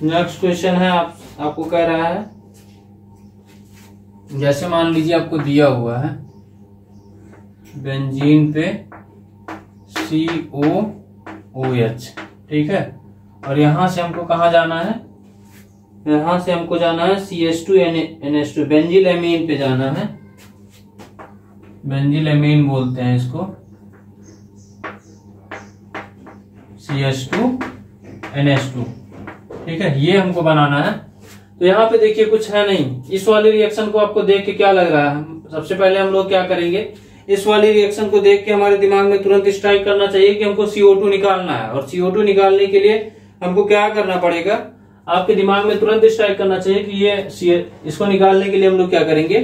Speaker 1: नेक्स्ट क्वेश्चन है आपको कह रहा है, जैसे मान लीजिए आपको दिया हुआ है बेंजीन पे COOH। ठीक है, और यहां से हमको कहा जाना है, यहां से हमको जाना है CH2NH2 बेंजिलएमीन पे जाना है, बेंजिलएमीन बोलते हैं इसको, CH2NH2। ठीक है, ये हमको बनाना है। तो यहाँ पे देखिए कुछ है नहीं, इस वाली रिएक्शन को आपको देख के क्या लग रहा है, सबसे पहले हम लोग क्या करेंगे, इस वाली रिएक्शन को देख के हमारे दिमाग में तुरंत स्ट्राइक करना चाहिए कि हमको CO2 निकालना है, और CO2 निकालने के लिए हमको क्या करना पड़ेगा, आपके दिमाग में तुरंत स्ट्राइक करना चाहिए कि ये इसको निकालने के लिए हम लोग क्या करेंगे,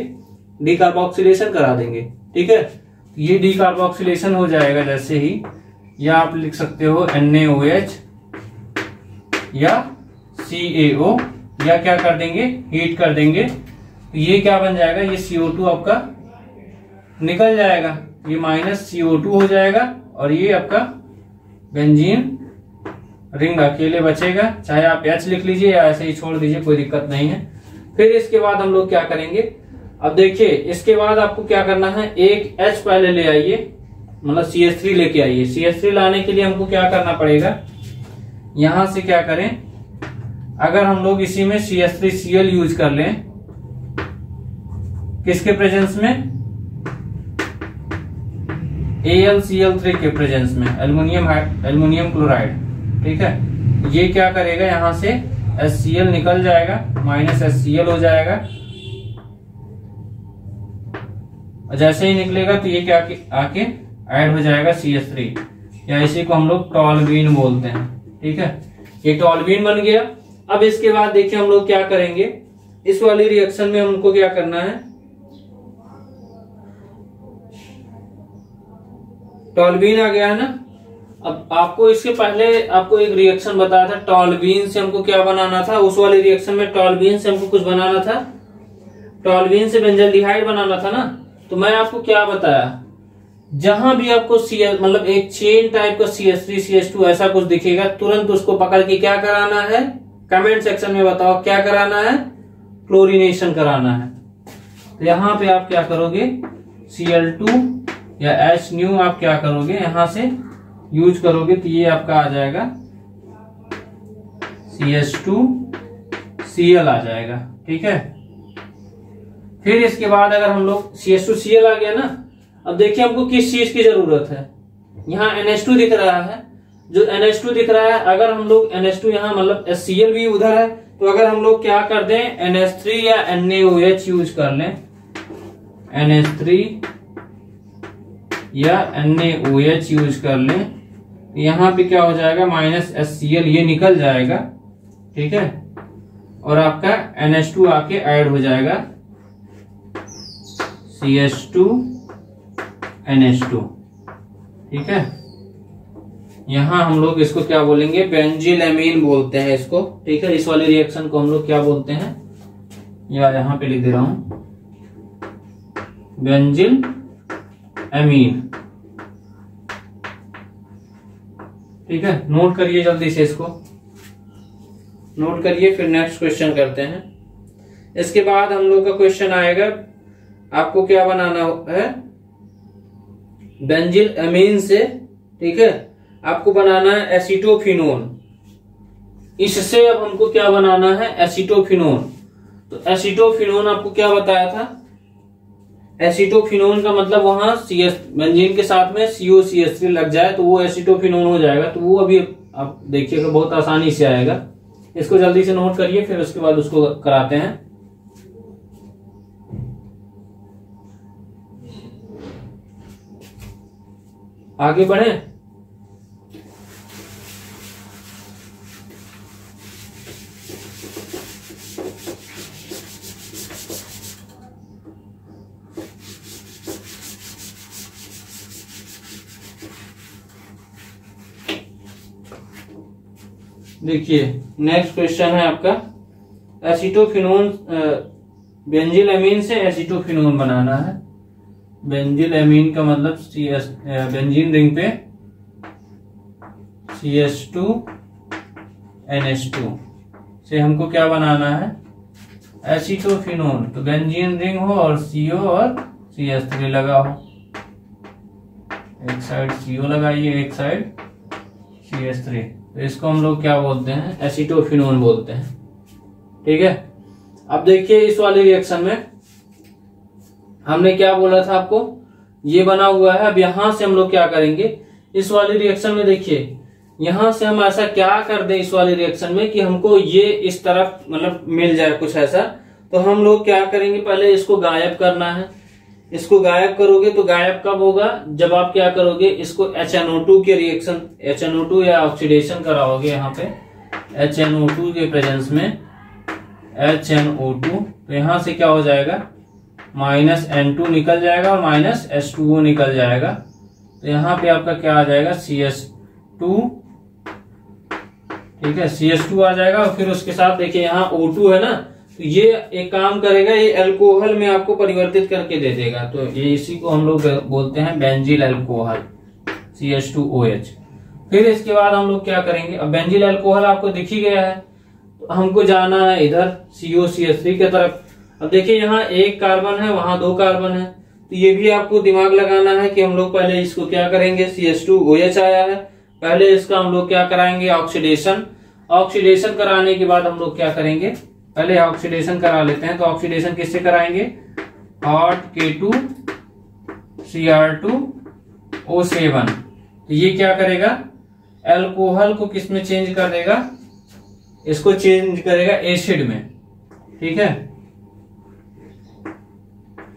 Speaker 1: डीकार्बोक्सिलेशन करा देंगे। ठीक है, ये डीकार्बोक्सिलेशन हो जाएगा जैसे ही, या आप लिख सकते हो NaOH या CaO, या क्या कर देंगे, हीट कर देंगे, तो ये क्या बन जाएगा, ये CO2 आपका निकल जाएगा, ये -CO2 हो जाएगा और ये आपका बेंजीन रिंग अकेले बचेगा। चाहे आप H लिख लीजिए या ऐसे ही छोड़ दीजिए, कोई दिक्कत नहीं है। फिर इसके बाद हम लोग क्या करेंगे, अब देखिए इसके बाद आपको क्या करना है, एक H पहले ले आइए, मतलब CH3 लेके आइए। CH3 लाने के लिए हमको क्या करना पड़ेगा, यहां से क्या करें, अगर हम लोग इसी में CH3Cl यूज कर लें, किसके प्रेजेंस में, AlCl3 के प्रेजेंस में, एल्युमिनियम क्लोराइड। ठीक है, ये क्या करेगा, यहां से HCl निकल जाएगा, -HCl हो जाएगा, और जैसे ही निकलेगा तो ये क्या आके ऐड हो जाएगा CH3, या इसी को हम लोग टॉल्यूइन बोलते हैं। ठीक है, ये टॉल्यूइन बन गया। अब इसके बाद देखिए हम लोग क्या करेंगे, इस वाली रिएक्शन में हमको क्या करना है, टॉल्यूइन आ गया है ना। अब आपको इसके पहले आपको एक रिएक्शन बताया था, टॉल्यूइन से हमको क्या बनाना था, उस वाली रिएक्शन में टॉल्यूइन से हमको कुछ बनाना था, टॉल्यूइन से बेंजल्डिहाइड बनाना था ना। तो मैं आपको क्या बताया, जहां भी आपको मतलब एक चेन टाइप का CH3 CH2 ऐसा कुछ दिखेगा, तुरंत उसको पकड़ के क्या कराना है, कमेंट सेक्शन में बताओ क्या कराना है, क्लोरीनेशन कराना है। तो यहां पे आप क्या करोगे, Cl2 या H आप क्या करोगे, यहां से यूज करोगे, तो ये आपका आ जाएगा CH2Cl आ जाएगा। ठीक है, फिर इसके बाद अगर हम लोग CH2Cl आ गया ना, अब देखिए हमको किस चीज की जरूरत है, यहाँ NH2 दिख रहा है, जो NH2 दिख रहा है, अगर हम लोग NH2 यहाँ मतलब HCl भी उधर है, तो अगर हम लोग क्या कर दें, NH3 या NaOH यूज कर लें, NH3 या NaOH यूज कर लें, यहाँ पे क्या हो जाएगा, -HCl ये निकल जाएगा। ठीक है, और आपका NH2 आके ऐड हो जाएगा, CH2NH2। ठीक है, यहां हम लोग इसको क्या बोलेंगे, बेंजिलएमीन बोलते हैं इसको। ठीक है, इस वाली रिएक्शन को हम लोग क्या बोलते हैं, या यहां पे लिख दे रहा हूं, बेंजिलएमीन। ठीक है, नोट करिए जल्दी से, इसको नोट करिए, फिर नेक्स्ट क्वेश्चन करते हैं। इसके बाद हम लोग का क्वेश्चन आएगा, आपको क्या बनाना है, बेंजिलएमीन से, ठीक है, आपको बनाना है एसीटोफिनोन। इससे अब हमको क्या बनाना है, एसीटोफिनोन। तो एसीटोफिनोन आपको क्या बताया था, एसीटोफिनोन का मतलब वहां बेंजीन के साथ में COCH3 लग जाए तो वो एसीटोफिनोन हो जाएगा। तो वो अभी आप देखिएगा बहुत आसानी से आएगा, इसको जल्दी से नोट करिए, फिर उसके बाद उसको कराते हैं। आगे बढ़े, देखिए नेक्स्ट क्वेश्चन है आपका, एसीटोफिनोन, बेंजिलएमीन से एसीटोफिनोन बनाना है। बेंजिलएमीन का मतलब बेंजीन रिंग पे CH2NH2 से हमको क्या बनाना है, एसीटोफिनोन। तो बेंजीन रिंग हो और CO और CH3 लगा हो, एक साइड CO लगाइए, एक साइड CH3, तो इसको हम लोग क्या बोलते हैं, एसीटोफिनोन बोलते हैं। ठीक है, अब देखिए इस वाले रिएक्शन में हमने क्या बोला था आपको, ये बना हुआ है। अब यहां से हम लोग क्या करेंगे, इस वाली रिएक्शन में देखिए, यहां से हम ऐसा क्या कर दें इस वाले रिएक्शन में कि हमको ये इस तरफ मतलब मिल जाए कुछ ऐसा। तो हम लोग क्या करेंगे, पहले इसको गायब करना है। इसको गायब करोगे तो गायब कब होगा, जब आप क्या करोगे, इसको HNO2 के रिएक्शन, HNO2 या ऑक्सीडेशन कराओगे यहाँ पे, HNO2 के प्रेजेंस में HNO2, तो यहां से क्या हो जाएगा, -N2 निकल जाएगा और -H2O निकल जाएगा। तो यहाँ पे आपका क्या आ जाएगा, CH2, ठीक है, CH2 आ जाएगा। और फिर उसके साथ देखिए यहाँ O2 है ना, तो ये एक काम करेगा, ये अल्कोहल में आपको परिवर्तित करके दे देगा। तो ये इसी को हम लोग बोलते हैं बेंजील अल्कोहल, CH2OH। फिर इसके बाद हम लोग क्या करेंगे, अब बेंजील अल्कोहल आपको दिख ही गया है, तो हमको जाना है इधर COCH3 की तरफ। अब देखिए यहाँ एक कार्बन है, वहां 2 कार्बन है, तो ये भी आपको दिमाग लगाना है कि हम लोग पहले इसको क्या करेंगे, CH2OH आया है, पहले इसका हम लोग क्या कराएंगे, ऑक्सीडेशन। ऑक्सीडेशन कराने के बाद हम लोग क्या करेंगे, पहले ऑक्सीडेशन करा लेते हैं। तो ऑक्सीडेशन किससे कराएंगे, हॉट K2Cr2O7। तो ये क्या करेगा, अल्कोहल को किस में चेंज कर देगा, इसको चेंज करेगा एसिड में, ठीक है,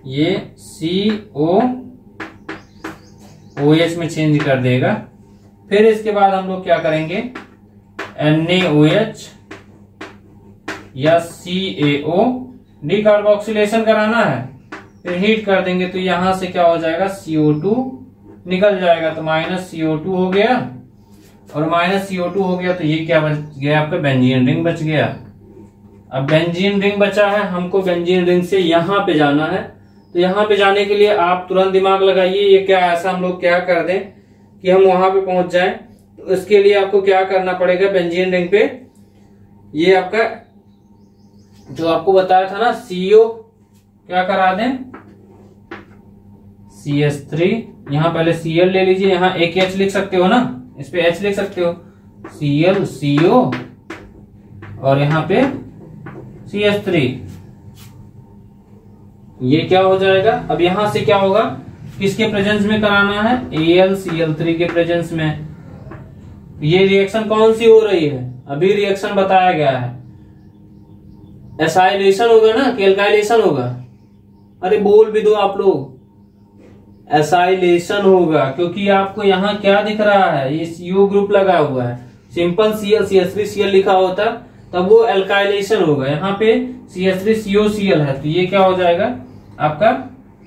Speaker 1: ये COOH में चेंज कर देगा। फिर इसके बाद हम लोग क्या करेंगे, NaOH या CaO, डिकार्बोक्सिलेशन कराना है, फिर हीट कर देंगे, तो यहां से क्या हो जाएगा, CO2 निकल जाएगा। तो -CO2 हो गया और -CO2 हो गया, तो ये क्या बच गया आपका, बेंजीन रिंग बच गया। अब बेंजीन रिंग बचा है, हमको बेंजीन रिंग से यहां पे जाना है। तो यहां पे जाने के लिए आप तुरंत दिमाग लगाइए, ये क्या ऐसा हम लोग क्या कर दें कि हम वहां पे पहुंच जाएं। तो इसके लिए आपको क्या करना पड़ेगा, बेंजीन रिंग पे ये आपका जो आपको बताया था ना, CO क्या करा दें, CH3, यहां पहले Cl ले लीजिए, यहां एक H लिख सकते हो ना, इस पे H लिख सकते हो, Cl CO और यहां पे CH3, ये क्या हो जाएगा। अब यहां से क्या होगा, किसके प्रेजेंस में कराना है, AlCl3 के प्रेजेंस में। ये रिएक्शन कौन सी हो रही है, अभी रिएक्शन बताया गया है, एसाइलेशन होगा ना कि एल्काइलेशन होगा, अरे बोल भी दो आप लोग, एसाइलेशन होगा, क्योंकि आपको यहाँ क्या दिख रहा है, ये CO ग्रुप लगा हुआ है, सिंपल CH3Cl लिखा होता तब वो एल्काइलेशन होगा, यहाँ पे CH3COCl है, तो ये क्या हो जाएगा आपका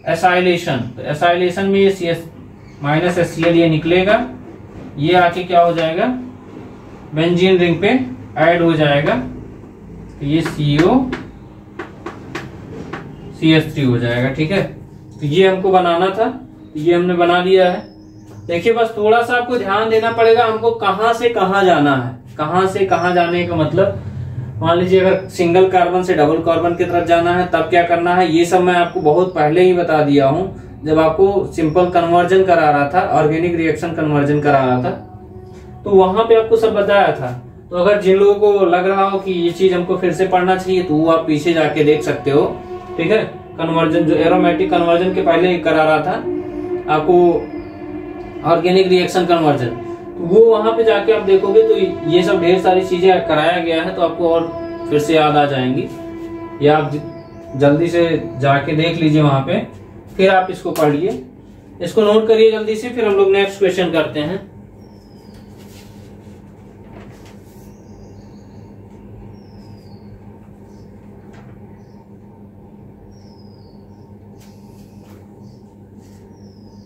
Speaker 1: एसाइलेशन। तो एसाइलेशन में ये -HCl ये निकलेगा, ये आके क्या हो जाएगा, बेंजीन रिंग पे ऐड हो जाएगा, तो ये COCH3 हो जाएगा, ठीक है। तो ये हमको बनाना था, तो ये हमने बना लिया है। देखिए बस थोड़ा सा आपको ध्यान देना पड़ेगा, हमको कहां से कहां जाना है, कहां से कहां जाने का मतलब, मान लीजिए अगर सिंगल कार्बन से डबल कार्बन की तरफ जाना है तब क्या करना है, ये सब मैं आपको बहुत पहले ही बता दिया हूं, जब आपको सिंपल कन्वर्जन करा रहा था, ऑर्गेनिक रिएक्शन कन्वर्जन करा रहा था, तो वहां पे आपको सब बताया था। तो अगर जिन लोगों को लग रहा हो कि ये चीज हमको फिर से पढ़ना चाहिए, तो वो आप पीछे जाके देख सकते हो, ठीक है। कन्वर्जन जो एरोमेटिक कन्वर्जन के पहले करा रहा था आपको, ऑर्गेनिक रिएक्शन कन्वर्जन, तो वो वहां पे जाके आप देखोगे तो ये सब ढेर सारी चीजें कराया गया है, तो आपको और फिर से याद आ जाएंगी, या आप जल्दी से जाके देख लीजिए वहां पे, फिर आप इसको पढ़िए, इसको नोट करिए जल्दी से, फिर हम लोग नेक्स्ट क्वेश्चन करते हैं।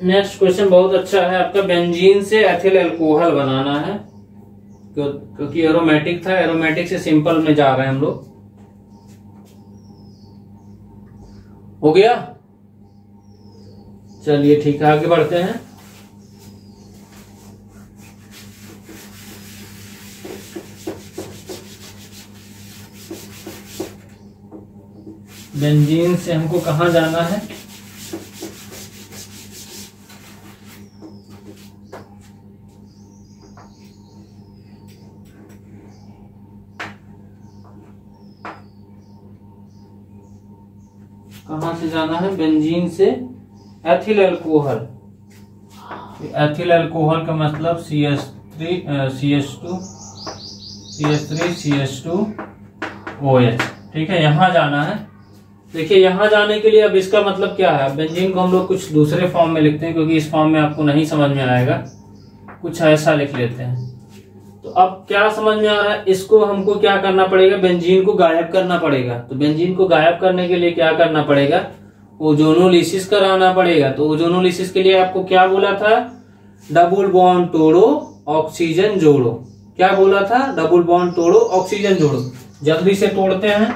Speaker 1: नेक्स्ट क्वेश्चन बहुत अच्छा है आपका, बेंजीन से एथिल अल्कोहल बनाना है, क्योंकि एरोमेटिक था, एरोमेटिक से सिंपल में जा रहे हैं हम लोग। हो गया, चलिए ठीक है, आगे बढ़ते हैं। बेंजीन से हमको कहां जाना है, कहां से जाना है, बेंजीन से एथिल अल्कोहल। एथिल अल्कोहल का मतलब CH3CH2OH, ठीक है, यहां जाना है। देखिए यहां जाने के लिए अब इसका मतलब क्या है, बेंजीन को हम लोग कुछ दूसरे फॉर्म में लिखते हैं, क्योंकि इस फॉर्म में आपको नहीं समझ में आएगा, कुछ ऐसा लिख लेते हैं। तो अब क्या समझ में आ रहा है, इसको हमको क्या करना पड़ेगा, बेंजीन को गायब करना पड़ेगा। तो बेंजीन को गायब करने के लिए क्या करना पड़ेगा, ओजोनोलिसिस कराना पड़ेगा। तो ओजोनोलिसिस के लिए आपको क्या बोला था, डबल बॉन्ड तोड़ो ऑक्सीजन जोड़ो। क्या बोला था, डबल बॉन्ड तोड़ो ऑक्सीजन जोड़ो। जल्दी से तोड़ते हैं,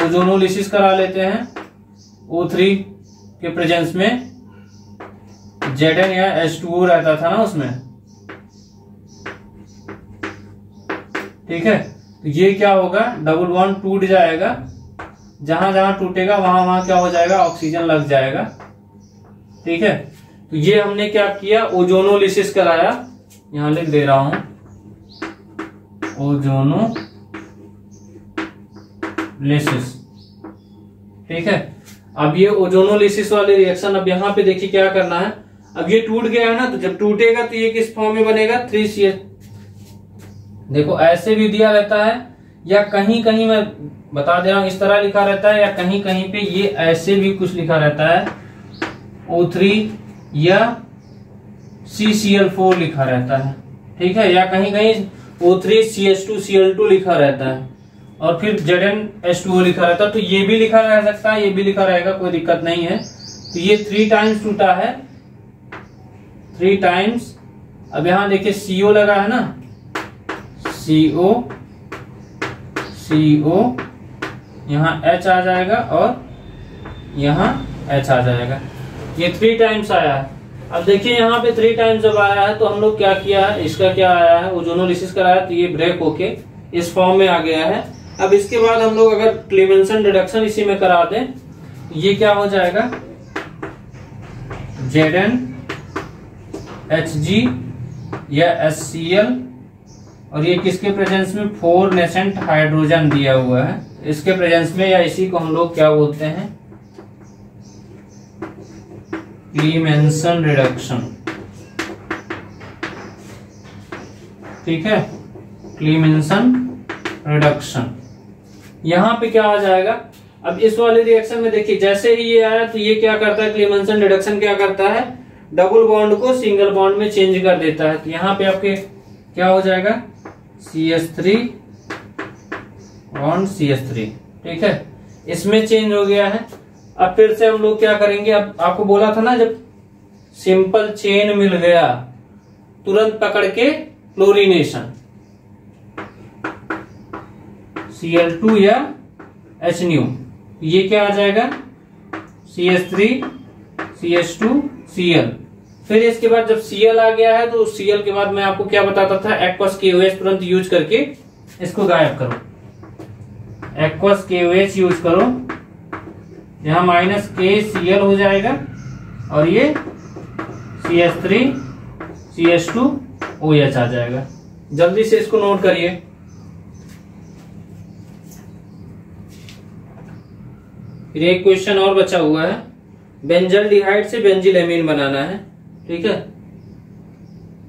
Speaker 1: ओजोनोलिसिस करा लेते हैं। O3 के प्रेजेंस में Zn या H2O रहता था ना उसमें, ठीक है। तो ये क्या होगा, डबल बॉन्ड टूट जाएगा, जहां जहां टूटेगा वहां वहां क्या हो जाएगा, ऑक्सीजन लग जाएगा, ठीक है। तो ये हमने क्या किया, ओजोनोलिसिस कराया, यहां लिख दे रहा हूं ओजोनोलिसिस, ठीक है। अब ये ओजोनोलिसिस वाले रिएक्शन, अब यहां पे देखिए क्या करना है। अब ये टूट गया है ना, तो जब टूटेगा तो ये किस फॉर्म में बनेगा, 3CH। देखो ऐसे भी दिया रहता है, या कहीं कहीं मैं बता दे रहा हूं इस तरह लिखा रहता है, या कहीं कहीं पे ये ऐसे भी कुछ लिखा रहता है, O3 या CCl4 लिखा रहता है, ठीक है। या कहीं कहीं O3CH2Cl2 लिखा रहता है, और फिर ZnH2O लिखा रहता है। तो ये भी लिखा रह सकता है, ये भी लिखा रहेगा, कोई दिक्कत नहीं है। तो ये 3 टाइम्स टूटा है, 3 टाइम्स। अब यहां देखिए CO लगा है ना, CO यहाँ H आ जाएगा और यहाँ H आ जाएगा। ये 3 टाइम्स आया है। अब देखिए यहाँ पे 3 टाइम्स जब आया है तो हम लोग क्या किया है, इसका क्या आया है, ओजोनोलिसिस कराया, तो ये ब्रेक होके इस फॉर्म में आ गया है। अब इसके बाद हम लोग अगर क्लीमेंसन रिडक्शन इसी में करा दें, तो ये क्या हो जाएगा, ZnHg या HCl, और ये किसके प्रेजेंस में, 4 नेसेंट हाइड्रोजन दिया हुआ है इसके प्रेजेंस में, या इसी को हम लोग क्या बोलते हैं, क्लीमेंसन रिडक्शन, ठीक है, क्लीमेंसन रिडक्शन। यहां पे क्या आ जाएगा, अब इस वाले रिएक्शन में देखिए जैसे ही ये आया तो ये क्या करता है, क्लीमेंसन रिडक्शन क्या करता है, डबल बॉन्ड को सिंगल बॉन्ड में चेंज कर देता है। तो यहाँ पे आपके क्या हो जाएगा, CH3 बॉन्ड CH3, ठीक है, इसमें चेंज हो गया है। अब फिर से हम लोग क्या करेंगे, अब आपको बोला था ना, जब सिंपल चेन मिल गया तुरंत पकड़ के क्लोरीनेशन, Cl2 या HNO, ये क्या आ जाएगा, CH3 CH2 Cl। फिर इसके बाद जब Cl आ गया है तो Cl के बाद मैं आपको क्या बताता था, एक्वस KOH तुरंत यूज करके इसको गायब करो, एक्वस KOH यूज करो, यहां -KCl हो जाएगा और ये CH3 CH2 OH आ जाएगा। जल्दी से इसको नोट करिए। फिर एक क्वेश्चन और बचा हुआ है, बेंजल्डिहाइड से बेंजिलएमीन बनाना है, ठीक है।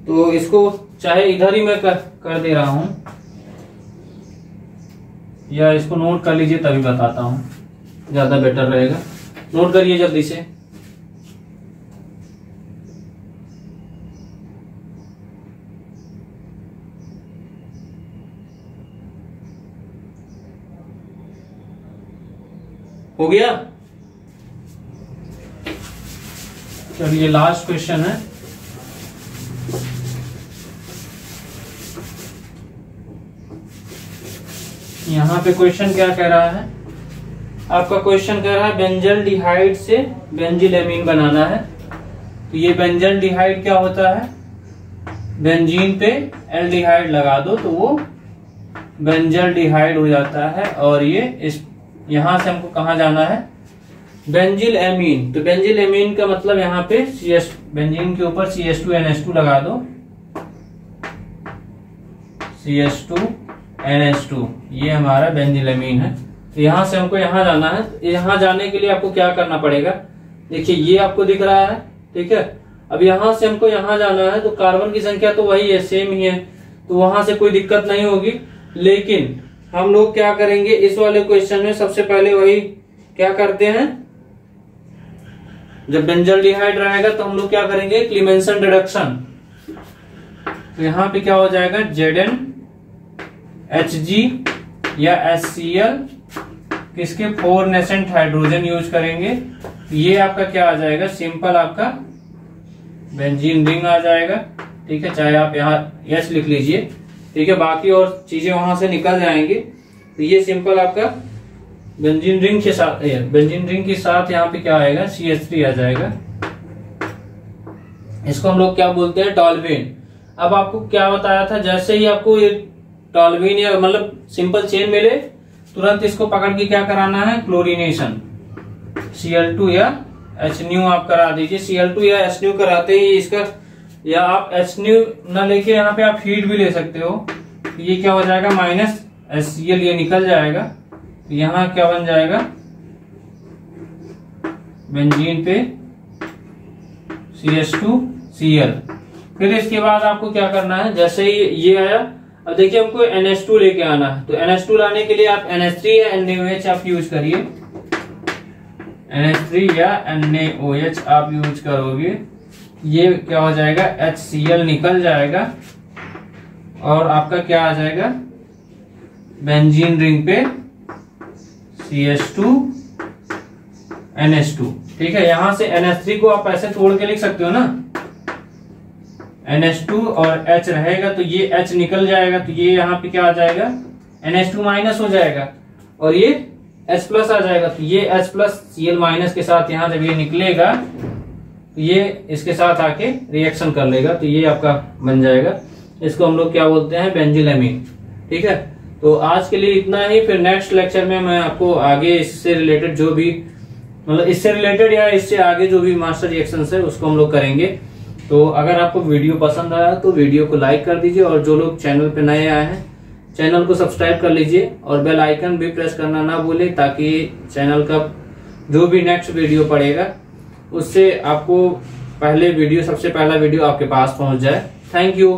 Speaker 1: तो इसको चाहे इधर ही मैं कर दे रहा हूं, या इसको नोट कर लीजिए तभी बताता हूं, ज्यादा बेटर रहेगा। नोट करिए जल्दी से। हो गया, चलिए लास्ट क्वेश्चन है। यहां पे क्वेश्चन क्या कह रहा है, आपका क्वेश्चन कह रहा है बेंजल्डिहाइड से बेंजिलएमीन बनाना है। तो ये बेंजल्डिहाइड क्या होता है, बेंजीन पे एल्डिहाइड लगा दो तो वो बेंजल्डिहाइड हो जाता है। और ये इस यहां से हमको कहा जाना है, बेंजिलएमीन। तो बेंजिलएमीन का मतलब यहाँ पे बेंजीन के ऊपर CH2NH2 लगा दो, CH2NH2, ये हमारा बेंजिलएमीन है। तो यहां से हमको यहां जाना है। तो यहां जाने के लिए आपको क्या करना पड़ेगा, देखिए ये आपको दिख रहा है, ठीक है। अब यहां से हमको यहां जाना है, तो कार्बन की संख्या तो वही है, सेम ही है, तो वहां से कोई दिक्कत नहीं होगी। लेकिन हम लोग क्या करेंगे, इस वाले क्वेश्चन में सबसे पहले वही क्या करते हैं, जब बेंजल्डिहाइड रहेगा तो हम लोग क्या करेंगे, क्लीमेंसन रिडक्शन। तो यहां पे क्या हो जाएगा, Zn Hg या HCl किसके 4 नेसेंट हाइड्रोजन यूज करेंगे, ये आपका क्या आ जाएगा, सिंपल आपका बेंजीन रिंग आ जाएगा। ठीक है, चाहे आप यहाँ H लिख लीजिए। ठीक है, बाकी और चीजें वहां से निकल जाएंगी। तो ये सिंपल आपका बेंजीन रिंग के साथ, बेंजीन रिंग के साथ यहाँ पे क्या आएगा, CH3 आ जाएगा। इसको हम लोग क्या बोलते हैं, टॉल्यूएन। अब आपको क्या बताया था, जैसे ही आपको ये टॉल्यूएन या मतलब सिंपल चेन मिले, तुरंत इसको पकड़ के क्या कराना है, क्लोरीनेशन, Cl2 या HNu आप करा दीजिए। Cl2 या HNu कराते ही इसका, या आप HNu न लेके यहाँ पे आप हीट भी ले सकते हो। ये क्या हो जाएगा, -HCl, ये निकल जाएगा। तो यहाँ क्या बन जाएगा, बेंजीन पे CH2Cl। फिर इसके बाद आपको क्या करना है, जैसे ही ये आया, अब देखिए हमको NH2 लेके आना है। तो NH2 लाने के लिए आप NH3 या NaOH आप यूज करिए। NH3 या NaOH आप यूज करोगे, ये क्या हो जाएगा, HCl निकल जाएगा और आपका क्या आ जाएगा, बेंजीन रिंग पे CH2 NH2। ठीक है, यहां से NH3 को आप ऐसे तोड़ के लिख सकते हो ना, NH2 और H रहेगा तो ये H निकल जाएगा। तो ये यहाँ पे क्या आ जाएगा, NH2 माइनस हो जाएगा और ये H प्लस आ जाएगा। तो ये H प्लस Cl माइनस के साथ यहाँ जब ये निकलेगा तो ये इसके साथ आके रिएक्शन कर लेगा। तो ये आपका बन जाएगा, इसको हम लोग क्या बोलते हैं, बेंजिलएमीन। ठीक है, तो आज के लिए इतना ही। फिर नेक्स्ट लेक्चर में मैं आपको आगे इससे रिलेटेड जो भी, मतलब इससे रिलेटेड या इससे आगे जो भी मास्टर रिएक्शंस है उसको हम लोग करेंगे। तो अगर आपको वीडियो पसंद आया तो वीडियो को लाइक कर दीजिए, और जो लोग चैनल पे नए आए हैं चैनल को सब्सक्राइब कर लीजिए और बेल आइकन भी प्रेस करना ना भूलें, ताकि चैनल का जो भी नेक्स्ट वीडियो पड़ेगा उससे आपको सबसे पहला वीडियो आपके पास पहुंच जाए। Thank you.